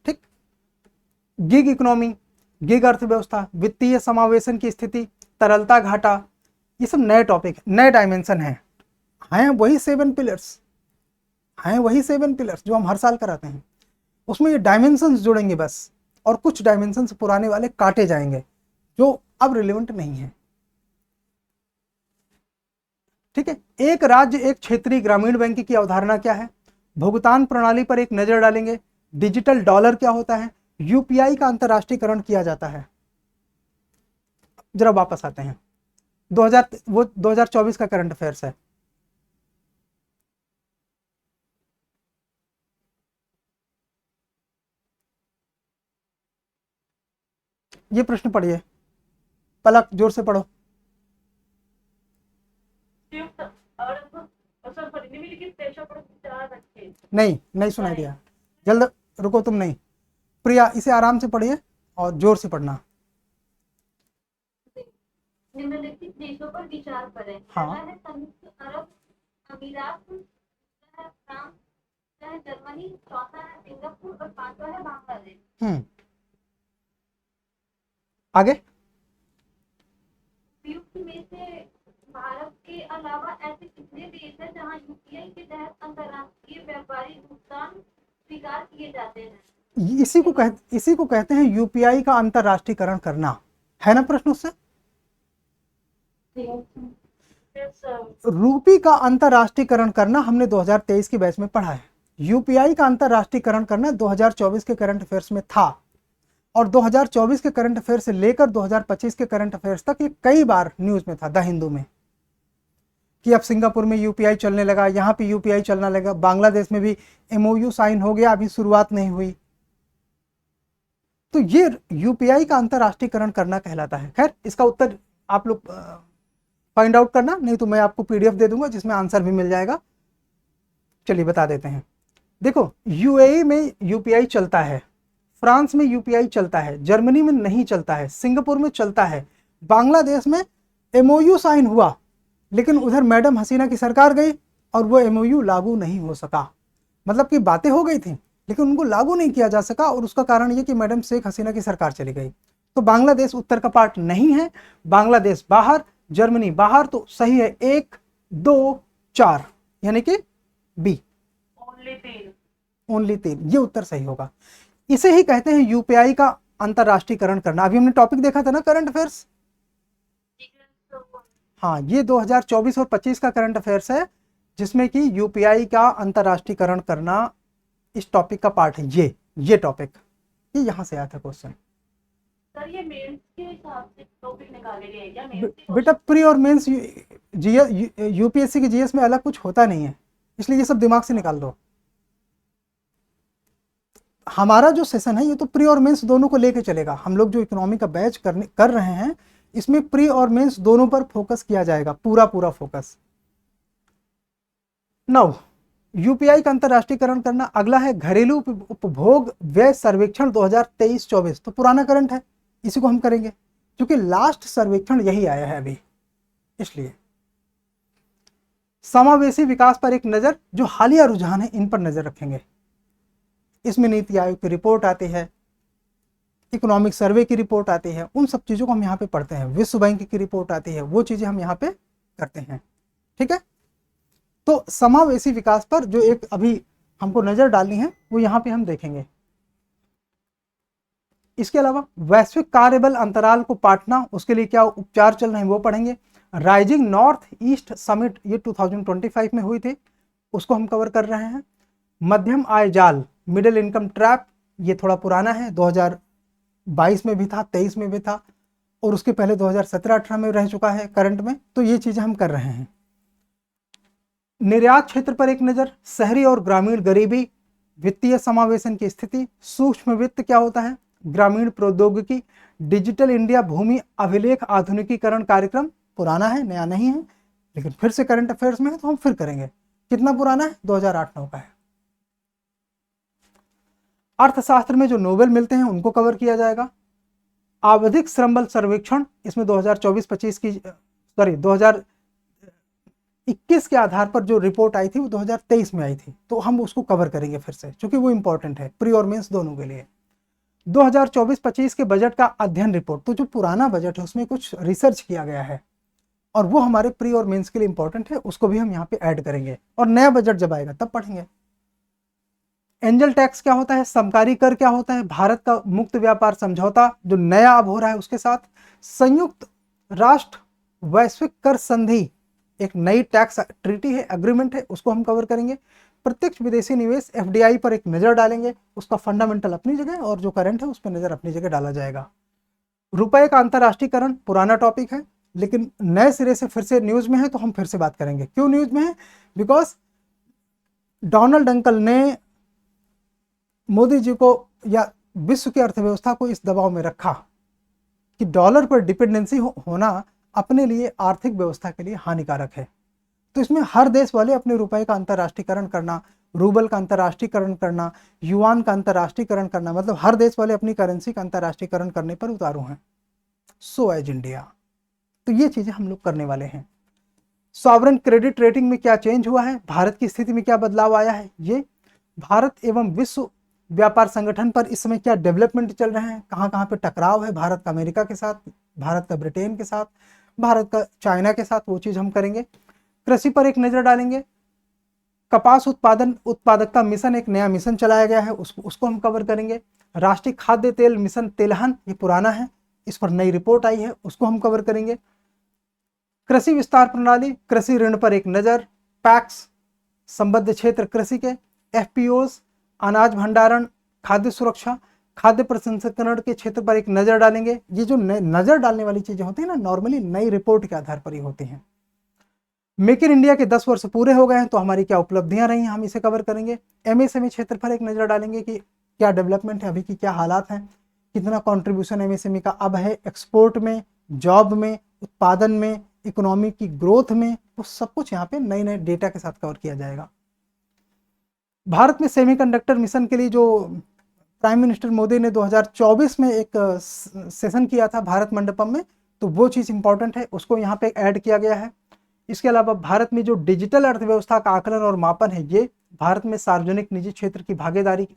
ठीक। गिग इकोनॉमी, गिग अर्थव्यवस्था, वित्तीय समावेशन की स्थिति, तरलता घाटा, ये सब नए टॉपिक, नए डायमेंशन हैं वही 7 पिलर्स जो हम हर साल कराते हैं। उसमें ये डायमेंशंस जुड़ेंगे बस, और कुछ डायमेंशंस पुराने वाले काटे जाएंगे जो अब रिलेवेंट नहीं है। ठीक है। एक राज्य एक क्षेत्रीय ग्रामीण बैंक की अवधारणा क्या है, भुगतान प्रणाली पर एक नजर डालेंगे, डिजिटल डॉलर क्या होता है, यूपीआई का अंतरराष्ट्रीयकरण किया जाता है। जरा वापस आते हैं, 2024 का करंट अफेयर्स है। ये प्रश्न पढ़िए, पलक जोर से पढ़ो। नहीं सुनाई दिया, जल्द रुको तुम नहीं। प्रिया इसे आराम से पढ़िए और जोर से पढ़ना। निम्नलिखित देशों पर विचार करें। हाँ। पहला है संयुक्त अरब अमीरात, दूसरा है फ्रांस, तीसरा है जर्मनी, चौथा है सिंगापुर और पांचवा है बांग्लादेश। आगे। उपयुक्त में से भारत के अलावा ऐसे कितने देश हैं जहां यूपीआई के तहत अंतर्राष्ट्रीय व्यापारिक भुगतान स्वीकार किए जाते हैं? इसी को कहते हैं यूपीआई का अंतर्राष्ट्रीयकरण करना, है ना प्रश्न उससे? रूपी का अंतर्राष्ट्रीयकरण करना हमने 2023 के बैच में पढ़ा है। यूपीआई का अंतर्राष्ट्रीयकरण करना 2024 के करंट अफेयर्स में था, और 2024 के करंट अफेयर से लेकर 2025 के करंट अफेयर्स तक ये कई बार न्यूज में था, द हिंदू में, कि अब सिंगापुर में यूपीआई चलने लगा, यहाँ पे यूपीआई चलने लगा, बांग्लादेश में भी एमओयू साइन हो गया, अभी शुरुआत नहीं हुई। तो ये यूपीआई का अंतर्राष्ट्रीयकरण करना कहलाता है। खैर, इसका उत्तर आप लोग फाइंड आउट करना, नहीं तो मैं आपको पीडीएफ दे दूंगा जिसमें आंसर भी मिल जाएगा। चलिए बता देते हैं। देखो, यूएई में यूपीआई चलता है, फ्रांस में यूपीआई चलता है, जर्मनी में नहीं चलता है, सिंगापुर में चलता है, बांग्लादेश में एमओयू साइन हुआ, लेकिन उधर मैडम हसीना की सरकार गई और वो एमओयू लागू नहीं हो सका। मतलब कि बातें हो गई थी लेकिन उनको लागू नहीं किया जा सका, और उसका कारण ये कि मैडम शेख हसीना की सरकार चली गई। तो बांग्लादेश उत्तर का पार्ट नहीं है, बांग्लादेश बाहर, जर्मनी बाहर। तो सही है 1, 2, 4, यानी कि बी, ओनली 3, ये उत्तर सही होगा। इसे ही कहते हैं यूपीआई का अंतर्राष्ट्रीयकरण करना। अभी हमने टॉपिक देखा था ना करंट अफेयर्स, हाँ, ये 2024 और 25 का करंट अफेयर्स है, जिसमें कि यूपीआई का अंतर्राष्ट्रीयकरण करना इस टॉपिक का पार्ट है। ये टॉपिक, ये यहां से आया था क्वेश्चन। सर ये मेंस के हिसाब से टॉपिक निकाले गए क्या? मेंस के बेटा प्री और मेंस यूपीएससी के जीएस में अलग कुछ होता नहीं है, इसलिए ये सब दिमाग से निकाल दो। हमारा जो सेशन है ये तो प्री और मेंस दोनों को लेके चलेगा। हम लोग जो इकोनॉमी का बैच कर रहे हैं, इसमें प्री और मेंस दोनों पर फोकस किया जाएगा, पूरा फोकस। नाउ यूपीआई का अंतर्राष्ट्रीयकरण करना। अगला है घरेलू उपभोग व्यय सर्वेक्षण 2023-24। तो पुराना करंट है, इसी को हम करेंगे क्योंकि लास्ट सर्वेक्षण यही आया है अभी, इसलिए। समावेशी विकास पर एक नजर, जो हालिया रुझान है इन पर नजर रखेंगे। इसमें नीति आयोग की रिपोर्ट आती है, इकोनॉमिक सर्वे की रिपोर्ट आती है, उन सब चीजों को हम यहाँ पे पढ़ते हैं। विश्व बैंक की रिपोर्ट आती है, वो चीजें हम यहाँ पे करते हैं। ठीक है, तो समावेशी विकास पर जो एक अभी हमको नजर डालनी है वो यहाँ पे हम देखेंगे। इसके अलावा वैश्विक कार्यबल अंतराल को पाटना, उसके लिए क्या उपचार चल रहे हैं वो पढ़ेंगे। राइजिंग नॉर्थ ईस्ट समिट ये 2025 में हुई थी, उसको हम कवर कर रहे हैं। मध्यम आय जाल, मिडिल इनकम ट्रैप, ये थोड़ा पुराना है, 2022 में भी था, 23 में भी था, और उसके पहले 2017-18 में रह चुका है करंट में, तो ये चीजें हम कर रहे हैं। निर्यात क्षेत्र पर एक नजर, शहरी और ग्रामीण गरीबी, वित्तीय समावेशन की स्थिति, सूक्ष्म वित्त क्या होता है, ग्रामीण प्रौद्योगिकी, डिजिटल इंडिया भूमि अभिलेख आधुनिकीकरण कार्यक्रम, पुराना है नया नहीं है, लेकिन फिर से करंट अफेयर्स में है तो हम फिर करेंगे। कितना पुराना है, 2008-9 का है। अर्थशास्त्र में जो नोबेल मिलते हैं उनको कवर किया जाएगा। आवधिक श्रम बल सर्वेक्षण, इसमें 2024-25 की 2021 के आधार पर जो रिपोर्ट आई थी वो 2023 में आई थी, तो हम उसको कवर करेंगे फिर से, क्योंकि वो इंपॉर्टेंट है प्री और मेंस दोनों के लिए। 2024-25 के बजट का अध्ययन रिपोर्ट, तो जो पुराना बजट है उसमें कुछ रिसर्च किया गया है और वो हमारे प्री और मेंस के लिए इंपॉर्टेंट है, उसको भी हम यहाँ पे ऐड करेंगे, और नया बजट जब आएगा तब पढ़ेंगे। एंजल टैक्स क्या होता है, समकारी कर क्या होता है, भारत का मुक्त व्यापार समझौता जो नया अब हो रहा है उसके साथ, संयुक्त राष्ट्र वैश्विक कर संधि एक नई टैक्स ट्रीटी है, एग्रीमेंट है, उसको हम कवर करेंगे। प्रत्यक्ष विदेशी निवेश एफडीआई पर एक नजर डालेंगे, उसका फंडामेंटल अपनी जगह और जो करंट है उस पर नजर अपनी जगह डाला जाएगा। रुपए का अंतरराष्ट्रीयकरण पुराना टॉपिक है, लेकिन नए सिरे से फिर से न्यूज में है तो हम फिर से बात करेंगे। क्यों न्यूज में है, बिकॉज डोनाल्ड अंकल ने मोदी जी को या विश्व की अर्थव्यवस्था को इस दबाव में रखा कि डॉलर पर डिपेंडेंसी होना अपने लिए आर्थिक व्यवस्था के लिए हानिकारक है। तो इसमें हर देश वाले अपने रुपए का अंतरराष्ट्रीयकरण करना, रूबल का अंतरराष्ट्रीयकरण करना, युआन का अंतरराष्ट्रीयकरण करना, मतलब हर देश वाले अपनी करेंसी का अंतरराष्ट्रीयकरण करने पर उतारू हैं, सो एज इंडिया। तो ये चीजें हम लोग करने वाले हैं। सॉवरेन क्रेडिट रेटिंग में क्या चेंज हुआ है, भारत की स्थिति में क्या बदलाव आया है, ये भारत एवं विश्व व्यापार संगठन पर इस समय क्या डेवलपमेंट चल रहे हैं, कहाँ कहाँ पे टकराव है भारत का अमेरिका के साथ, भारत का ब्रिटेन के साथ, भारत का चाइना के साथ, वो चीज हम करेंगे। कृषि पर एक नजर डालेंगे। कपास उत्पादकता मिशन एक नया मिशन चलाया गया है, उसको हम कवर करेंगे। राष्ट्रीय खाद्य तेल मिशन तेलहन, ये पुराना है, इस पर नई रिपोर्ट आई है, उसको हम कवर करेंगे। कृषि विस्तार प्रणाली, कृषि ऋण पर एक नजर, पैक्स, संबद्ध क्षेत्र कृषि के, एफपीओज, अनाज भंडारण, खाद्य सुरक्षा, खाद्य प्रसंस्करण के क्षेत्र पर एक नजर डालेंगे। ये जो नजर डालने वाली चीजें होती है ना, नॉर्मली नई रिपोर्ट के आधार पर ही होती हैं। मेक इन इंडिया के 10 वर्ष पूरे हो गए हैं, तो हमारी क्या उपलब्धियां रही हैं, हम इसे कवर करेंगे। एमएसएमई क्षेत्र पर एक नजर डालेंगे कि क्या डेवलपमेंट है, अभी की क्या हालात हैं, कितना कॉन्ट्रीब्यूशन एमएसएमई का अब है एक्सपोर्ट में, जॉब में, उत्पादन में, इकोनॉमी की ग्रोथ में, वो सब कुछ यहाँ पे नए नए डेटा के साथ कवर किया जाएगा। भारत में सेमीकंडक्टर मिशन के लिए जो प्राइम मिनिस्टर मोदी ने 2024 में एक सेशन किया था भारत मंडपम में, तो वो चीज़ इंपॉर्टेंट है, उसको यहाँ पे ऐड किया गया है। इसके अलावा भारत में जो डिजिटल अर्थव्यवस्था का आकलन और मापन है, ये भारत में सार्वजनिक निजी क्षेत्र की भागीदारी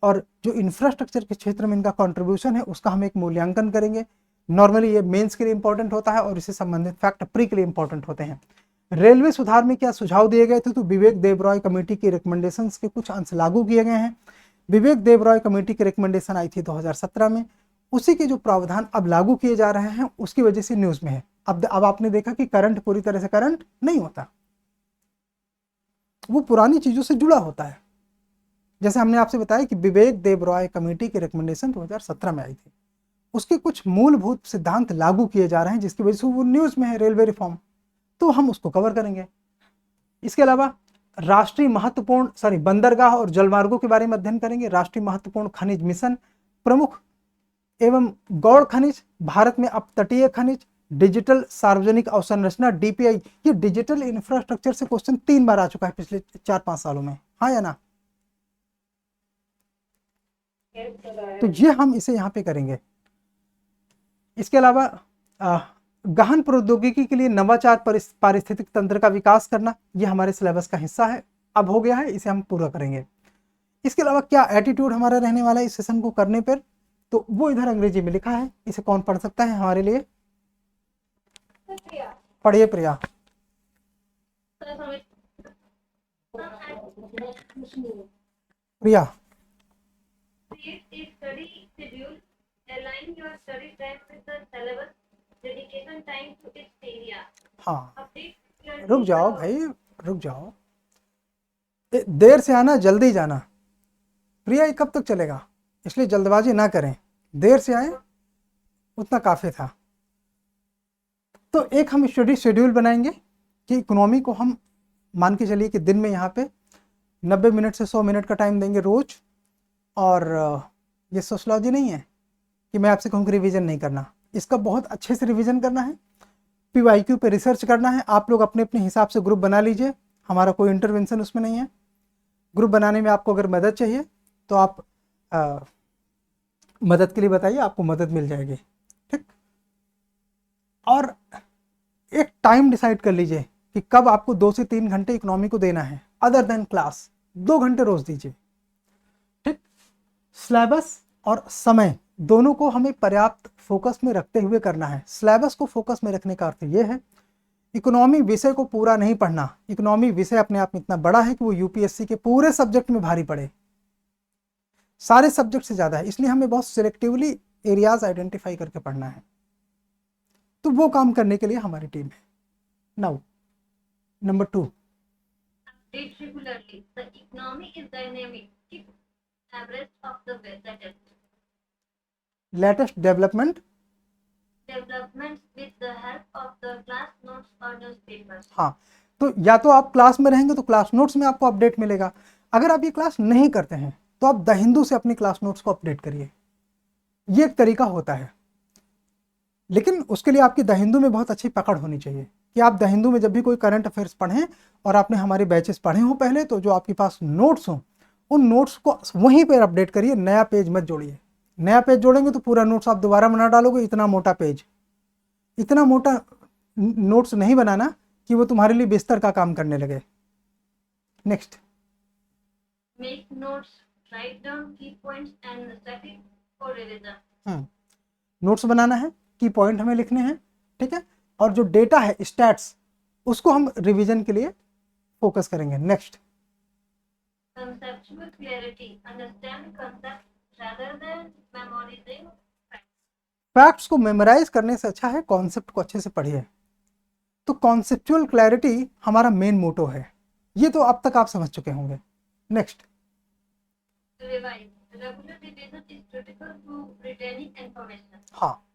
और जो इंफ्रास्ट्रक्चर के क्षेत्र में इनका कॉन्ट्रीब्यूशन है, उसका हम एक मूल्यांकन करेंगे। नॉर्मली ये मेंस के लिए इंपॉर्टेंट होता है और इससे संबंधित फैक्ट प्री के लिए इंपॉर्टेंट होते हैं। रेलवे सुधार में क्या सुझाव दिए गए थे, तो विवेक देबरॉय कमेटी की रिकमेंडेशंस के कुछ अंश लागू किए गए हैं। विवेक देबरॉय कमेटी की रिकमेंडेशन आई थी 2017 में, उसी के जो प्रावधान अब लागू किए जा रहे हैं उसकी वजह से न्यूज में है। अब आपने देखा कि करंट पूरी तरह से करंट नहीं होता, वो पुरानी चीजों से जुड़ा होता है। जैसे हमने आपसे बताया कि विवेक देबरॉय कमेटी की रिकमेंडेशन 2017 में आई थी, उसके कुछ मूलभूत सिद्धांत लागू किए जा रहे हैं, जिसकी वजह से वो न्यूज में है, रेलवे रिफॉर्म, तो हम उसको कवर करेंगे। इसके अलावा राष्ट्रीय महत्वपूर्ण बंदरगाह और जलमार्गों के बारे में अध्ययन करेंगे। राष्ट्रीय महत्वपूर्ण खनिज मिशन, प्रमुख एवं गौड़ खनिज, भारत में अपतटीय खनिज, डिजिटल सार्वजनिक अवसंरचना डीपीआई, ये डिजिटल इंफ्रास्ट्रक्चर से क्वेश्चन 3 बार आ चुका है पिछले 4-5 सालों में, हाँ या ना? तो ये हम इसे यहाँ पे करेंगे। इसके अलावा गहन प्रौद्योगिकी के लिए नवाचार पारिस्थितिक तंत्र का विकास करना, ये हमारे सिलेबस का हिस्सा है, अब हो गया है, इसे हम पूरा करेंगे। इसके अलावा क्या एटीट्यूड हमारा रहने वाला है इस सेशन को करने पर, तो वो इधर अंग्रेजी में लिखा है, इसे कौन पढ़ सकता है हमारे लिए? पढ़िए प्रिया। प्रिया, create a study schedule align your study time with the syllabus, dedication time to its area. हाँ, Update your रुक जाओ भाई, रुक जाओ। देर से आना, जल्दी जाना। प्रिया, ये कब तक चलेगा? इसलिए जल्दबाजी ना करें, देर से आए उतना काफ़ी था। तो एक हम स्टडी शेड्यूल बनाएंगे कि इकोनॉमी को हम मान के चलिए कि दिन में यहाँ पे 90 मिनट से 100 मिनट का टाइम देंगे रोज। और ये सोशलॉजी नहीं है कि मैं आपसे कहूँ कि रिवीजन नहीं करना, इसका बहुत अच्छे से रिवीजन करना है। PYQ पे रिसर्च करना है। आप लोग अपने अपने हिसाब से ग्रुप बना लीजिए, हमारा कोई इंटरवेंशन उसमें नहीं है। ग्रुप बनाने में आपको अगर मदद चाहिए तो आप मदद के लिए बताइए, आपको मदद मिल जाएगी, ठीक। और एक टाइम डिसाइड कर लीजिए कि कब आपको 2 से 3 घंटे इकोनॉमी को देना है, अदर देन क्लास 2 घंटे रोज दीजिए, ठीक। सिलेबस और समय दोनों को हमें पर्याप्त फोकस में रखते हुए करना है। सिलेबस को फोकस में रखने का अर्थ ये है, इकोनॉमी विषय को पूरा नहीं पढ़ना। इकोनॉमी विषय अपने आप में इतना बड़ा है कि वो यूपीएससी के पूरे सब्जेक्ट में भारी पड़े, सारे सब्जेक्ट से ज़्यादा है, इसलिए हमें बहुत सिलेक्टिवली एरियाज आइडेंटिफाई करके पढ़ना है। तो वो काम करने के लिए हमारी टीम है। Now number 2, update regularly. The economy is dynamic. Keep abreast of the latest developments with the help of the class notes or newspapers. हाँ, तो या तो आप क्लास में रहेंगे तो क्लास नोट्स में आपको अपडेट मिलेगा। अगर आप ये क्लास नहीं करते हैं तो आप द हिंदू से अपनी क्लास नोट्स को अपडेट करिए, ये एक तरीका होता है। लेकिन उसके लिए आपकी द हिंदू में बहुत अच्छी पकड़ होनी चाहिए कि आप द हिंदू में जब भी कोई करंट अफेयर्स पढ़ें और आपने हमारे बैचेस पढ़े हों पहले, तो जो आपके पास नोट्स हों उन नोट्स को वहीं पर अपडेट करिए, नया पेज मत जोड़िए। नया पेज जोड़ेंगे तो पूरा नोट्स आप दोबारा बना डालोगे, इतना मोटा पेज, इतना मोटा नोट्स नहीं बनाना कि वो तुम्हारे लिए बिस्तर का काम करने लगे। Next, Make notes, write down key points and study for revision. Notes बनाना है, की पॉइंट हमें लिखने हैं, ठीक है। और जो डेटा है स्टैट्स, उसको हम रिवीजन के लिए फोकस करेंगे। Next, Conceptual clarity. Understand concepts rather than memorizing facts. Facts को मेमोराइज करने से अच्छा है कॉन्सेप्ट को अच्छे से पढ़िए। तो कॉन्सेप्चुअल क्लैरिटी हमारा मेन मोटो है, ये तो अब तक आप समझ चुके होंगे। Next, Revise. Regular revision is critical to retaining information. हाँ,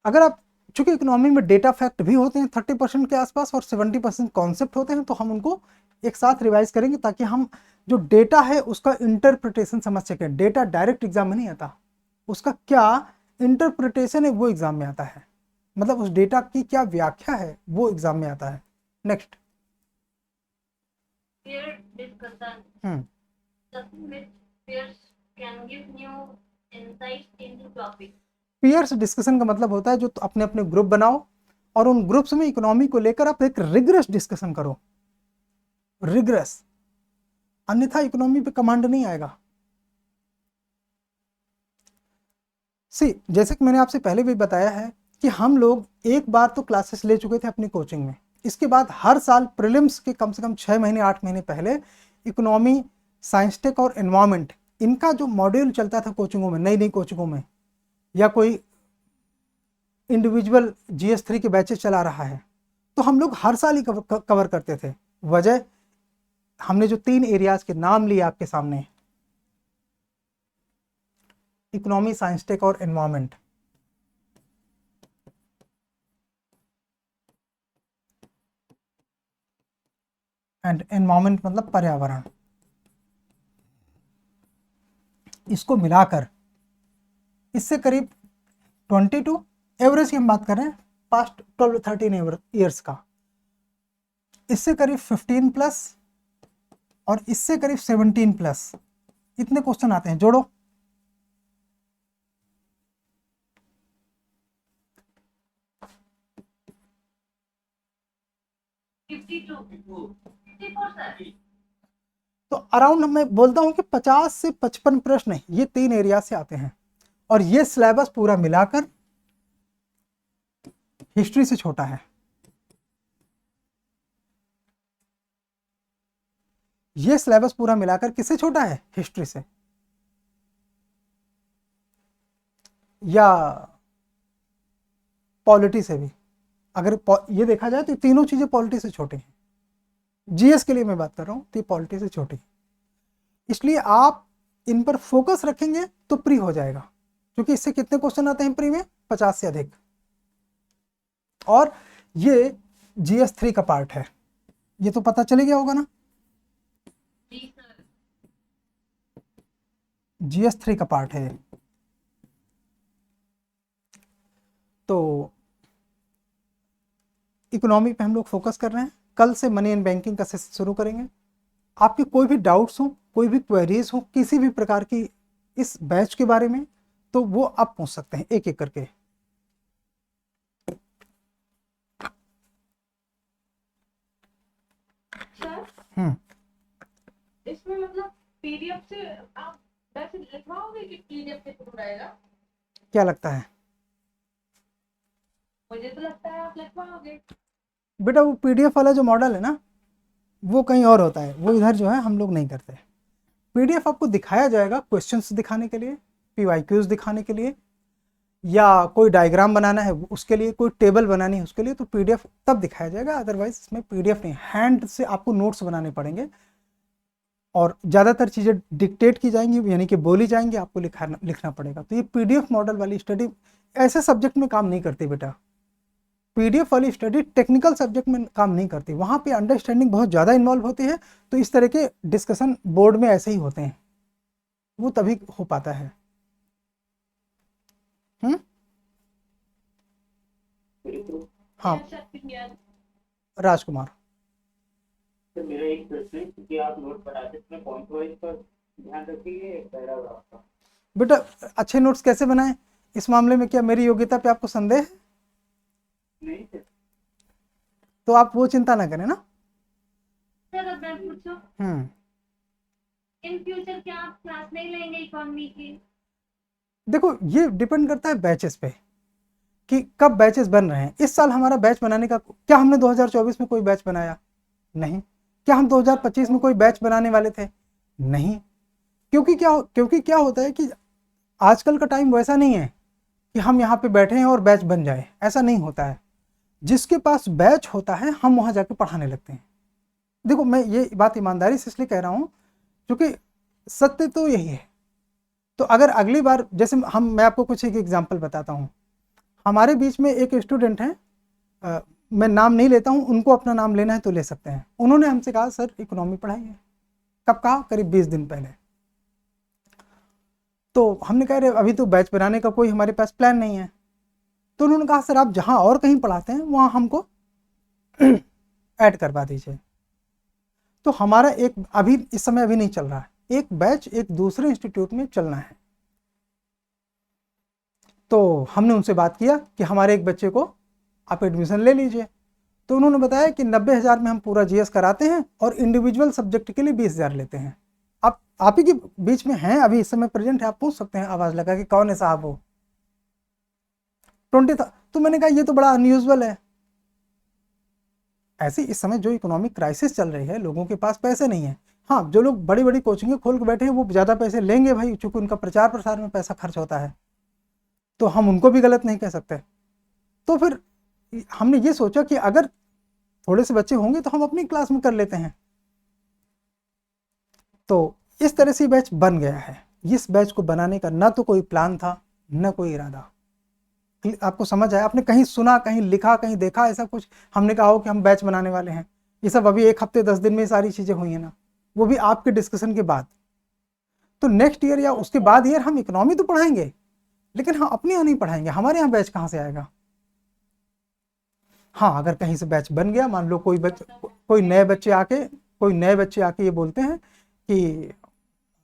अगर आप, चूंकि इकोनॉमी में डेटा फैक्ट भी होते हैं 30% के आसपास और 70% कॉन्सेप्ट होते हैं, तो हम उनको एक साथ रिवाइज करेंगे ताकि हम जो डेटा है उसका इंटरप्रिटेशन समझ सकें। डेटा डायरेक्ट एग्जाम में नहीं आता, उसका क्या इंटरप्रिटेशन है वो एग्जाम में आता है, मतलब उस डेटा की क्या व्याख्या है वो एग्जाम में आता है। Next, Peer discussion. Discussing with peers can give new insights into topic. Peers discussion का मतलब होता है जो अपने अपने ग्रुप बनाओ और उन ग्रुप्स में इकोनॉमी को लेकर आप एक रिगरस डिस्कशन करो, रिगरस, अन्यथा इकोनॉमी पे कमांड नहीं आएगा। जैसे कि मैंने आपसे पहले भी बताया है कि हम लोग एक बार तो क्लासेस ले चुके थे अपनी कोचिंग में, इसके बाद हर साल प्रीलिम्स के कम से कम 6 महीने 8 महीने पहले इकोनॉमी, साइंस टेक और एनवायरनमेंट, इनका जो मॉड्यूल चलता था कोचिंगों में, नई नई कोचिंगों में, या कोई इंडिविजुअल GS3 के बैचेस चला रहा है, तो हम लोग हर साल ही कवर करते थे। वजह, हमने जो 3 एरियाज के नाम लिए आपके सामने, इकोनॉमी, साइंस टेक और एनवायरनमेंट, एंड एनवायरनमेंट मतलब पर्यावरण, इसको मिलाकर इससे करीब 22 एवरेज की हम बात कर रहे हैं पास्ट 12-13 ईयर्स का, इससे करीब 15+ और इससे करीब 17+, इतने क्वेश्चन आते हैं। जोड़ो, 52. 54 sir. तो अराउंड मैं बोलता हूं कि 50 से 55 प्रश्न ये 3 एरिया से आते हैं, और ये सिलेबस पूरा मिलाकर हिस्ट्री से छोटा है। ये सिलेबस पूरा मिलाकर किससे छोटा है? हिस्ट्री से। या पॉलिटी से भी। अगर ये देखा जाए तो तीनों चीज़ें पॉलिटी से छोटी हैं। जीएस के लिए मैं बात कर रहा हूँ तो ये पॉलिटी से छोटी, इसलिए आप इन पर फोकस रखेंगे तो प्री हो जाएगा, क्योंकि इससे कितने क्वेश्चन आते हैं प्री में, 50 से अधिक, और ये जीएस 3 का पार्ट है, ये तो पता चले गया होगा ना। जीएस 3 का पार्ट है। तो इकोनॉमी पे हम लोग फोकस कर रहे हैं। कल से मनी एंड बैंकिंग का सेशन शुरू करेंगे। आपके कोई भी डाउट्स हो, कोई भी क्वेरीज हो किसी भी प्रकार की इस बैच के बारे में, तो वो आप पूछ सकते हैं एक एक करके। सर, इसमें मतलब पीडीएफ से आप वैसे लिखवाओगे कि पीडीएफ के थ्रू रहेगा? क्या लगता है? मुझे तो लगता है आप लिखवाओगे। बेटा वो पीडीएफ वाला जो मॉडल है ना, वो कहीं और होता है, वो इधर जो है हम लोग नहीं करते। पीडीएफ आपको दिखाया जाएगा क्वेश्चंस दिखाने के लिए, पीवाईक्यूज दिखाने के लिए, या कोई डायग्राम बनाना है उसके लिए, कोई टेबल बनानी है उसके लिए, तो पीडीएफ तब दिखाया जाएगा। अदरवाइज इसमें पीडीएफ नहीं, हैंड से आपको नोट्स बनाने पड़ेंगे और ज़्यादातर चीज़ें डिक्टेट की जाएंगी, यानी कि बोली जाएंगी, आपको लिखना पड़ेगा। तो ये पीडीएफ मॉडल वाली स्टडी ऐसे सब्जेक्ट में काम नहीं करती बेटा। पीडीएफ वाली स्टडी टेक्निकल सब्जेक्ट में काम नहीं करती, वहाँ पे अंडरस्टैंडिंग बहुत ज़्यादा इन्वॉल्व होती है। तो इस तरह के डिस्कशन बोर्ड में ऐसे ही होते हैं, वो तभी हो पाता है। हाँ राजकुमार, तो मेरा एक प्रश्न है कि आप नोट बनाते हैं पॉइंट वाइज पर ध्यान रखिए पैराग्राफ का। बेटा अच्छे नोट्स कैसे बनाएं, इस मामले में क्या मेरी योग्यता पे आपको संदेह है? नहीं सर। तो आप वो चिंता ना करें ना। सर अब मैं पूछूं, इन फ्यूचर क्या आप क्लास नहीं लेंगे इकोनॉमी की? देखो ये डिपेंड करता है बैचेस पे कि कब बैचेस बन रहे हैं। इस साल हमारा बैच बनाने का, क्या हमने 2024 में कोई बैच बनाया? नहीं। क्या हम 2025 में कोई बैच बनाने वाले थे? नहीं। क्योंकि क्या होता है कि आजकल का टाइम वैसा नहीं है कि हम यहाँ पे बैठे हैं और बैच बन जाए, ऐसा नहीं होता है। जिसके पास बैच होता है हम वहाँ जाके पढ़ाने लगते हैं। देखो मैं ये बात ईमानदारी से इसलिए कह रहा हूँ क्योंकि सत्य तो यही है। तो अगर अगली बार, जैसे मैं आपको कुछ एक एग्जांपल बताता हूँ। हमारे बीच में एक स्टूडेंट हैं, मैं नाम नहीं लेता हूँ, उनको अपना नाम लेना है तो ले सकते हैं। उन्होंने हमसे कहा सर इकोनॉमी पढ़ाइए। कब कहा? करीब 20 दिन पहले। तो हमने कहा अभी तो बैच बनाने का कोई हमारे पास प्लान नहीं है। तो उन्होंने कहा सर आप जहाँ और कहीं पढ़ाते हैं वहाँ हमको ऐड करवा दीजिए। तो हमारा एक अभी इस समय अभी नहीं चल रहा है, एक बैच एक दूसरे इंस्टीट्यूट में चलना है। तो हमने उनसे बात किया कि हमारे एक बच्चे को आप एडमिशन ले लीजिए। तो उन्होंने बताया कि 90,000 में हम पूरा जीएस कराते हैं और इंडिविजुअल सब्जेक्ट के लिए 20,000 लेते हैं। आप ही के बीच में हैं, अभी इस समय प्रेजेंट है, आप पूछ सकते हैं आवाज़ लगा कि कौन है साहब वो। 20 था। तो मैंने कहा ये तो बड़ा अनयूजुअल है। ऐसे इस समय जो इकोनॉमिक क्राइसिस चल रही है, लोगों के पास पैसे नहीं है। हाँ, जो लोग बड़ी बड़ी कोचिंगें खोल के बैठे हैं वो ज़्यादा पैसे लेंगे भाई, चूँकि उनका प्रचार प्रसार में पैसा खर्च होता है, तो हम उनको भी गलत नहीं कह सकते। तो फिर हमने ये सोचा कि अगर थोड़े से बच्चे होंगे तो हम अपनी क्लास में कर लेते हैं। तो इस तरह से बैच बन गया है। इस बैच को बनाने का ना तो कोई प्लान था ना कोई इरादा। आपको समझ आया? आपने कहीं सुना, कहीं लिखा, कहीं देखा ऐसा कुछ हमने कहा हो कि हम बैच बनाने वाले हैं? ये सब अभी 1 हफ्ते 10 दिन में सारी चीज़ें हुई हैं ना, वो भी आपके डिस्कशन के बाद। तो नेक्स्ट ईयर या उसके बाद ईयर हम इकोनॉमी तो पढ़ाएंगे, लेकिन हम अपने यहाँ नहीं पढ़ाएंगे। हमारे यहाँ बैच कहाँ से आएगा? हाँ, अगर कहीं से बैच बन गया, मान लो कोई नए बच्चे आके ये बोलते हैं कि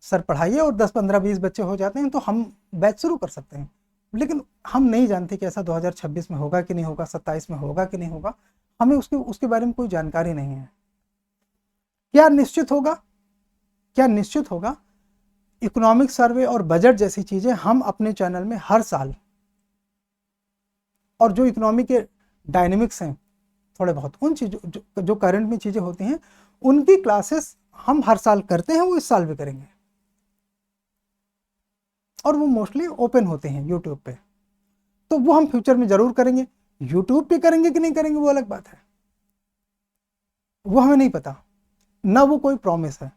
सर पढ़ाइए, और 10 15 20 बच्चे हो जाते हैं तो हम बैच शुरू कर सकते हैं। लेकिन हम नहीं जानते कि ऐसा 2026 में होगा कि नहीं होगा, 27 में होगा कि नहीं होगा। हमें उसके बारे में कोई जानकारी नहीं है। क्या निश्चित होगा? इकोनॉमिक सर्वे और बजट जैसी चीज़ें हम अपने चैनल में हर साल, और जो इकोनॉमी के डायनेमिक्स हैं थोड़े बहुत, उन चीज़ों जो करंट में चीज़ें होती हैं उनकी क्लासेस हम हर साल करते हैं, वो इस साल भी करेंगे। और वो मोस्टली ओपन होते हैं यूट्यूब पे। तो वो हम फ्यूचर में जरूर करेंगे। यूट्यूब पे करेंगे कि नहीं करेंगे वो अलग बात है, वो हमें नहीं पता, ना वो कोई प्रॉमिस है।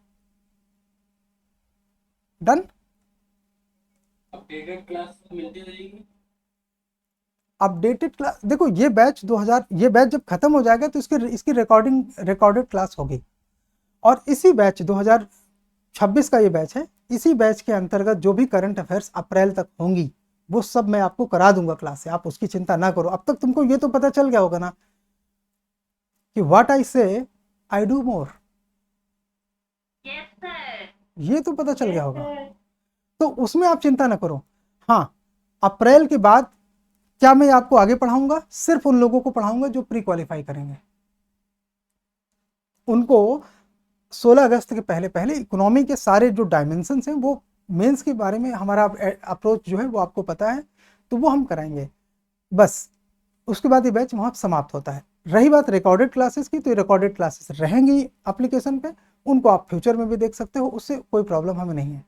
डन। अपडेटेड क्लास मिलती रहेगी। अपडेटेड क्लास, देखो ये बैच 2000, ये बैच जब खत्म हो जाएगा तो इसकी रिकॉर्डेड क्लास होगी। और इसी बैच 2026 का ये बैच है, इसी बैच के अंतर्गत जो भी करंट अफेयर्स अप्रैल तक होंगी वो सब मैं आपको करा दूंगा क्लास से, आप उसकी चिंता ना करो। अब तक तुमको ये तो पता चल गया होगा ना कि व्हाट आई से I do more, yes sir. ये तो पता चल गया होगा, तो उसमें आप चिंता ना करो। हाँ, अप्रैल के बाद क्या मैं आपको आगे पढ़ाऊंगा, सिर्फ उन लोगों को पढ़ाऊंगा जो प्री क्वालिफाई करेंगे। उनको 16 अगस्त के पहले पहले इकोनॉमी के सारे जो डायमेंशंस हैं, वो मेंस के बारे में हमारा अप्रोच जो है वो आपको पता है, तो वो हम कराएंगे बस। उसके बाद ये बैच वहाँ समाप्त होता है। रही बात रिकॉर्डेड क्लासेस की, तो ये रिकॉर्डेड क्लासेस रहेंगी एप्लीकेशन पे, उनको आप फ्यूचर में भी देख सकते हो, उससे कोई प्रॉब्लम हमें नहीं है।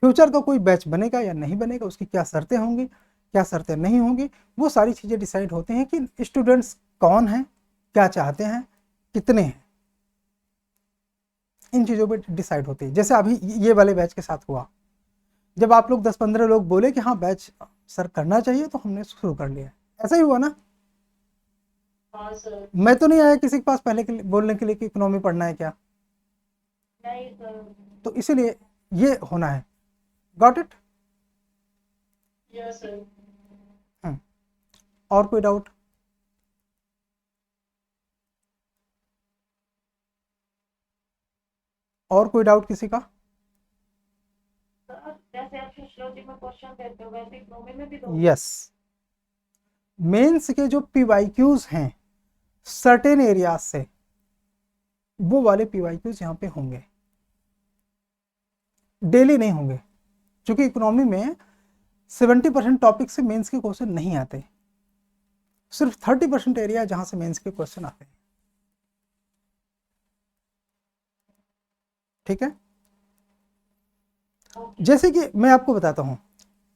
फ्यूचर का कोई बैच बनेगा या नहीं बनेगा, उसकी क्या शर्तें होंगी, क्या शर्तें नहीं होंगी, वो सारी चीज़ें डिसाइड होती हैं कि स्टूडेंट्स कौन हैं, क्या चाहते हैं, कितने हैं, इन चीज़ों पे डिसाइड होती है। जैसे अभी ये वाले बैच के साथ हुआ, जब आप लोग 10-15 लोग बोले कि हाँ बैच सर करना चाहिए, तो हमने शुरू कर लिया। ऐसा ही हुआ ना? हाँ सर। मैं तो नहीं आया किसी के पास पहले के लिए बोलने के लिए कि इकोनॉमी पढ़ना है क्या, नहीं सर। तो इसीलिए ये होना है। Got it? Yes sir. और कोई डाउट? और कोई डाउट किसी का? सर जैसे आप सोशियोलॉजी में क्वेश्चन देते हो वैसे इकोनॉमी में भी दो। यस, मेंस के जो पीवाईक्यूज हैं सर्टेन एरियाज से, वो वाले पीवाईक्यूज यहाँ पे होंगे, डेली नहीं होंगे, क्योंकि इकोनॉमी में 70% टॉपिक से मेंस के क्वेश्चन नहीं आते, सिर्फ 30% एरिया जहां से मेंस के क्वेश्चन आते हैं। ठीक है, जैसे कि मैं आपको बताता हूं,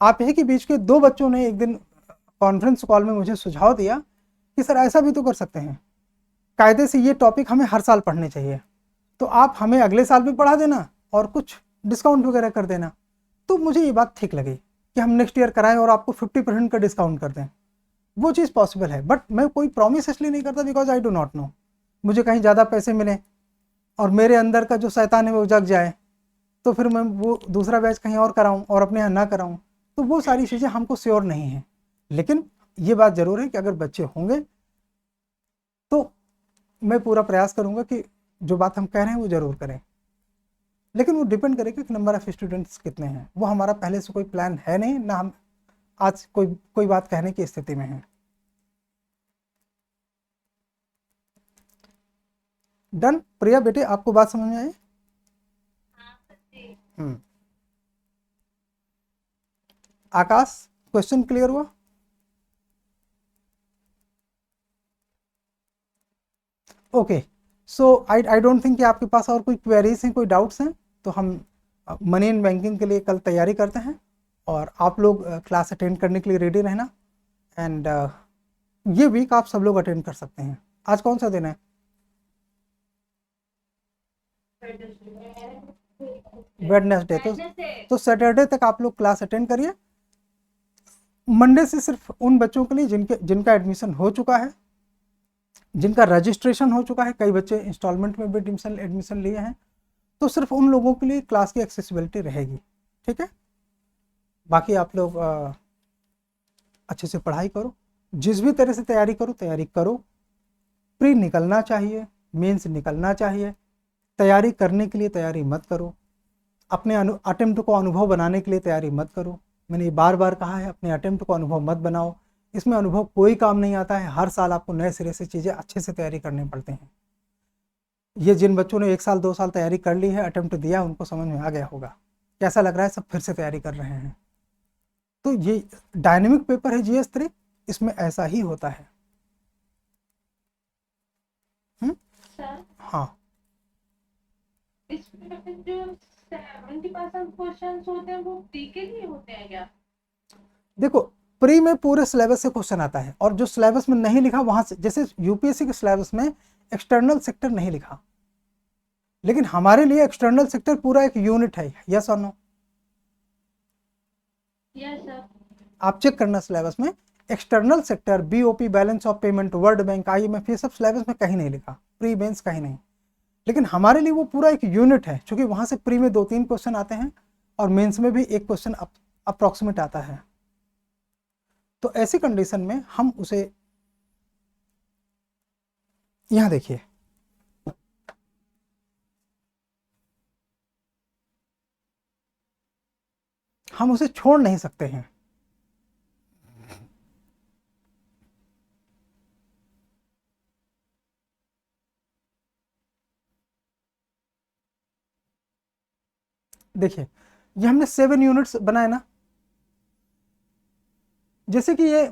आप ही के बीच के दो बच्चों ने एक दिन कॉन्फ्रेंस कॉल में मुझे सुझाव दिया कि सर ऐसा भी तो कर सकते हैं, कायदे से ये टॉपिक हमें हर साल पढ़ने चाहिए, तो आप हमें अगले साल भी पढ़ा देना और कुछ डिस्काउंट वगैरह कर देना। तो मुझे ये बात ठीक लगी कि हम नेक्स्ट ईयर कराएं और आपको 50% का डिस्काउंट कर दें। वो चीज़ पॉसिबल है, बट मैं कोई प्रॉमिस इसलिए नहीं करता because I do not know, मुझे कहीं ज़्यादा पैसे मिले और मेरे अंदर का जो शैतान है वो जग जाए, तो फिर मैं वो दूसरा बैच कहीं और कराऊं और अपने यहाँ ना कराऊं, तो वो सारी चीज़ें हमको श्योर नहीं है। लेकिन ये बात ज़रूर है कि अगर बच्चे होंगे तो मैं पूरा प्रयास करूँगा कि जो बात हम कह रहे हैं वो ज़रूर करें, लेकिन वो डिपेंड करेगा कि नंबर ऑफ़ स्टूडेंट्स कितने हैं। वो हमारा पहले से कोई प्लान है नहीं, ना हम आज कोई बात कहने की स्थिति में है। डन। प्रिया बेटे, आपको बात समझ में आई? हाँ सर जी। आकाश, क्वेश्चन क्लियर हुआ? Okay, so I don't think कि आपके पास और कोई क्वेरीज हैं, कोई डाउट्स हैं, तो हम मनी इन बैंकिंग के लिए कल तैयारी करते हैं और आप लोग क्लास अटेंड करने के लिए रेडी रहना। एंड ये वीक आप सब लोग अटेंड कर सकते हैं। आज कौन सा दिन है? वेडनेसडे। तो सैटरडे तक आप लोग क्लास अटेंड करिए। मंडे से सिर्फ उन बच्चों के लिए जिनका एडमिशन हो चुका है, जिनका रजिस्ट्रेशन हो चुका है, कई बच्चे इंस्टॉलमेंट में भी एडमिशन लिए हैं, तो सिर्फ उन लोगों के लिए क्लास की एक्सेसिबिलिटी रहेगी। ठीक है, बाकी आप लोग अच्छे से पढ़ाई करो, जिस भी तरह से तैयारी करो। प्री निकलना चाहिए, मेंस निकलना चाहिए। तैयारी करने के लिए तैयारी मत करो, अपने अटेम्प्ट को अनुभव बनाने के लिए तैयारी मत करो। मैंने ये बार बार कहा है, अपने अटेम्प्ट को अनुभव मत बनाओ, इसमें अनुभव कोई काम नहीं आता है। हर साल आपको नए सिरे से चीज़ें अच्छे से तैयारी करने पड़ते हैं। ये जिन बच्चों ने 1 साल 2 साल तैयारी कर ली है, अटेम्प्ट दिया, उनको समझ में आ गया होगा कैसा लग रहा है, सब फिर से तैयारी कर रहे हैं। तो ये डायनेमिक पेपर है GS 3, इसमें ऐसा ही होता है। सर हाँ, इसमें जो 70% क्वेश्चन होते हैं वो प्री के लिए होते हैं क्या? देखो प्री में पूरे सिलेबस से क्वेश्चन आता है, और जो सिलेबस में नहीं लिखा वहां से, जैसे यूपीएससी के सिलेबस में एक्सटर्नल सेक्टर नहीं लिखा, लेकिन हमारे लिए एक्सटर्नल सेक्टर पूरा एक यूनिट है। यस और नो? Yes sir. आप चेक करना सिलेबस में external sector, BOP, balance of payment, world bank, IMF, ये सब सिलेबस में कहीं नहीं लिखा, प्री मेंस कहीं नहीं, लेकिन हमारे लिए वो पूरा एक यूनिट है, क्योंकि वहां से प्री में 2-3 क्वेश्चन आते हैं और मेंस में भी एक क्वेश्चन अप्रोक्सीमेट आता है। तो ऐसी कंडीशन में हम उसे, यहां देखिए, हम उसे छोड़ नहीं सकते हैं। देखिए, ये हमने 7 यूनिट्स बनाए ना, जैसे कि ये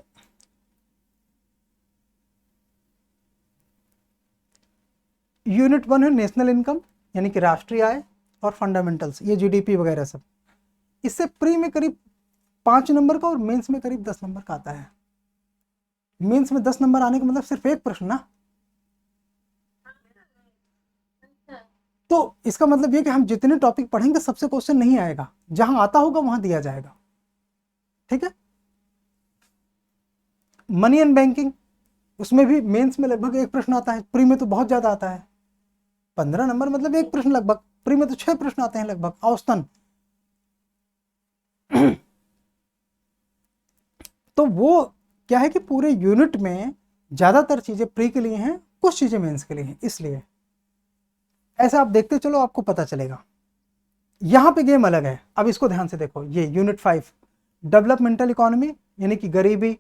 यूनिट 1 है नेशनल इनकम, यानी कि राष्ट्रीय आय और फंडामेंटल्स, ये जीडीपी वगैरह सब। इससे प्री में करीब 5 नंबर का और मेंस में करीब 10 नंबर का आता है। मेंस में 10 नंबर आने का मतलब सिर्फ एक प्रश्न ना, तो इसका मतलब ये कि हम जितने टॉपिक पढ़ेंगे सबसे क्वेश्चन नहीं आएगा, जहां आता होगा वहां दिया जाएगा। ठीक है। मनी एंड बैंकिंग, उसमें भी मेंस में लगभग एक प्रश्न आता है, प्री में तो बहुत ज्यादा आता है, 15 नंबर मतलब एक प्रश्न लगभग, प्री में तो 6 प्रश्न आते हैं लगभग औसतन। तो वो क्या है कि पूरे यूनिट में ज्यादातर चीजें प्री के लिए हैं, कुछ चीजें मेंस के लिए हैं, इसलिए ऐसा आप देखते चलो, आपको पता चलेगा। यहां पे गेम अलग है। अब इसको ध्यान से देखो, ये यूनिट 5 डेवलपमेंटल इकोनॉमी, यानी कि गरीबी,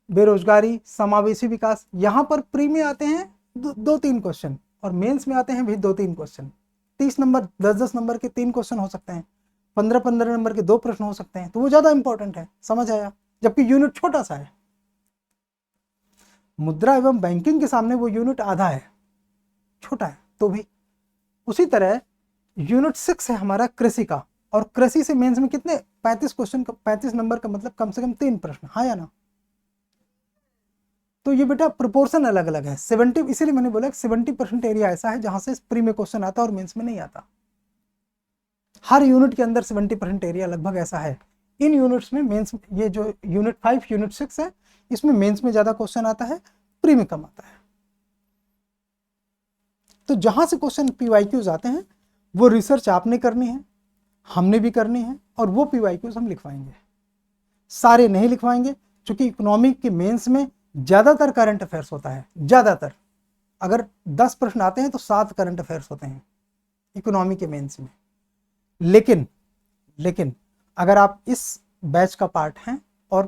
बेरोजगारी, समावेशी विकास। यहां पर प्री में आते हैं 2-3 क्वेश्चन और मेंस में आते हैं भी 2-3 क्वेश्चन। 30 नंबर 10-10 नंबर के 3 क्वेश्चन हो सकते हैं, 15-15 नंबर के 2 प्रश्न हो सकते हैं, तो वो ज्यादा इंपॉर्टेंट है। समझ आया? जबकि यूनिट छोटा सा है, मुद्रा एवं बैंकिंग के सामने वो यूनिट आधा है, छोटा है तो भी। उसी तरह यूनिट 6 है हमारा कृषि का, और कृषि से मेंस में कितने 35 क्वेश्चन, 35 नंबर का मतलब कम से कम 3 प्रश्न, हाँ या ना? तो ये बेटा प्रोपोर्शन अलग अलग है। 70, इसीलिए मैंने बोला 70% एरिया ऐसा है जहां से प्री में क्वेश्चन आता है और मेंस में नहीं आता। हर यूनिट के अंदर 70% एरिया लगभग ऐसा है। इन यूनिट्स में मेंस, ये जो यूनिट 5 यूनिट 6 है, इसमें मेंस में ज्यादा क्वेश्चन आता है, प्री में कम आता है। तो जहां से क्वेश्चन पीवाईक्यूज आते हैं वो रिसर्च आपने करनी है, हमने भी करनी है, और वो पीवाईक्यूज हम लिखवाएंगे। सारे नहीं लिखवाएंगे, क्योंकि इकोनॉमिक के मेंस में ज्यादातर करंट अफेयर्स होता है। ज्यादातर अगर 10 प्रश्न आते हैं तो 7 करंट अफेयर्स होते हैं इकोनॉमी के मेंस में। लेकिन अगर आप इस बैच का पार्ट हैं और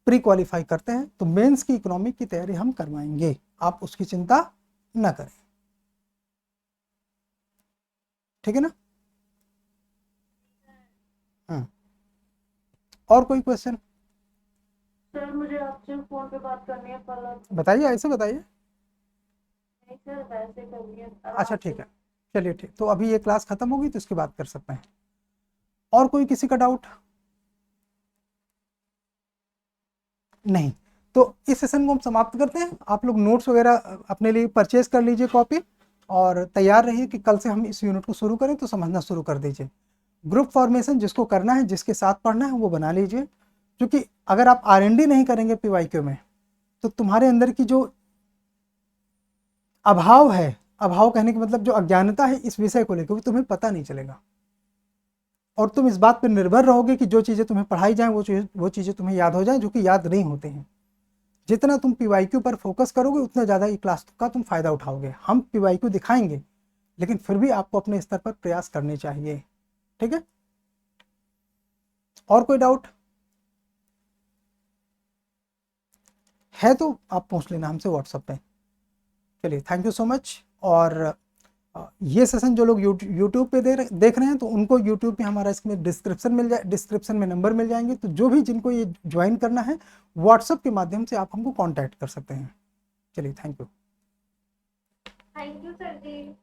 प्री क्वालिफाई करते हैं तो मेंस की इकोनॉमिक की तैयारी हम करवाएंगे, आप उसकी चिंता न करें। ठीक है ना? और कोई क्वेश्चन? सर मुझे आपसे फोन पे बात करनी है पर। बताइए, ऐसे बताइए। नहीं सर, वैसे करनी है। अच्छा ठीक है, चलिए ठीक। तो अभी ये क्लास खत्म होगी तो इसके बाद कर सकते हैं। और कोई किसी का डाउट? नहीं, तो इस सेशन को हम समाप्त करते हैं। आप लोग नोट्स वगैरह अपने लिए परचेज कर लीजिए कॉपी, और तैयार रहिए कि कल से हम इस यूनिट को शुरू करें, तो समझना शुरू कर दीजिए। ग्रुप फॉर्मेशन जिसको करना है, जिसके साथ पढ़ना है वो बना लीजिए, क्योंकि अगर आप R&D नहीं करेंगे पीवाईक्यू में तो तुम्हारे अंदर की जो अभाव है, अभाव कहने का मतलब जो अज्ञानता है इस विषय को लेकर, वो तुम्हें पता नहीं चलेगा, और तुम इस बात पर निर्भर रहोगे कि जो चीज़ें तुम्हें पढ़ाई जाएं वो चीज़ें तुम्हें याद हो जाएं, जो कि याद नहीं होते हैं। जितना तुम पीवाईक्यू पर फोकस करोगे उतना ज़्यादा ये क्लास का तुम फायदा उठाओगे। हम पीवाईक्यू दिखाएंगे, लेकिन फिर भी आपको अपने स्तर पर प्रयास करने चाहिए। ठीक है? और कोई डाउट है तो आप पूछ लेना हमसे व्हाट्सएप पे। चलिए, थैंक यू सो मच। और ये सेशन जो लोग यूट्यूब पे देख रहे हैं तो उनको यूट्यूब पे हमारा इसमें डिस्क्रिप्शन में नंबर मिल जाएंगे, तो जो भी जिनको ये ज्वाइन करना है व्हाट्सएप के माध्यम से आप हमको कांटेक्ट कर सकते हैं। चलिए, thank you. Thank you sir ji.